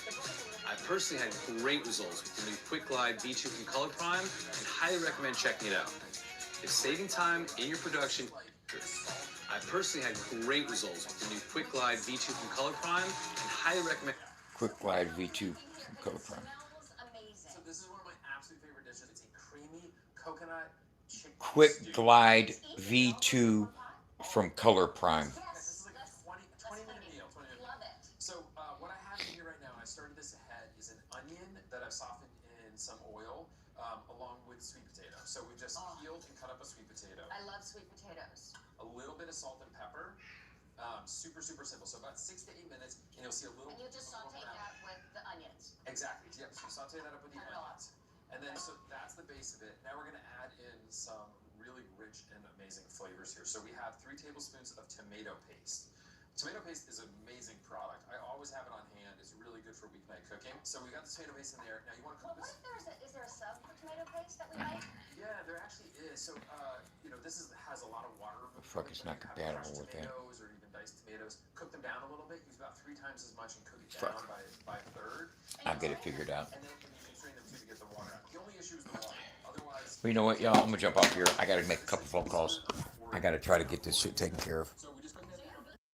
S7: I personally had great results with the new Quick Glide V2 from Color Prime and highly recommend checking it out. If saving time in your production, I personally had great results with the new Quick Glide V2 from Color Prime and highly recommend.
S1: Quick Glide V2 from Color Prime.
S3: So this is one of my absolute favorite dishes. It's a creamy coconut chicken
S1: Quick
S3: stew.
S1: Glide V2 from Color Prime.
S3: This is like a 20-minute meal. 20-minute meal.
S5: Love it.
S3: So what I have in here right now, and I started this ahead, is an onion that I've softened in some oil, along with sweet potato. So we just peeled and cut up a sweet potato.
S5: I love sweet potatoes.
S3: A little bit of salt and pepper. Super simple. So about 6 to 8 minutes, and you'll see a little.
S5: And you just
S3: a little
S5: saute
S3: brown.
S5: that with the onions.
S3: Exactly. Yep. So saute that up with the
S5: Turn it off.
S3: onions, and then so that's the base of it. Now we're gonna add in some really rich and amazing flavors here. So we have 3 tablespoons of tomato paste. Tomato paste is an amazing product. I always have it on hand. It's really good for weeknight cooking. So we got the tomato paste in there. Now you want to cook
S5: What
S3: this.
S5: if is there a sub for tomato paste that we like?
S3: Yeah, there actually is. So this has a lot of water.
S1: Fuck, it's not compatible with that.
S3: Tomatoes or even diced tomatoes. Cook them down a little bit. Use about 3 times as much and cook it
S1: Fuck.
S3: down by a third.
S1: I'll get it figured out.
S3: And then you can strain them too to get the water out. The only issue is the water. Otherwise.
S1: Well, you know what, y'all? I'm gonna jump off here. I gotta make a couple phone calls. I gotta try to get this shit taken care of.
S3: So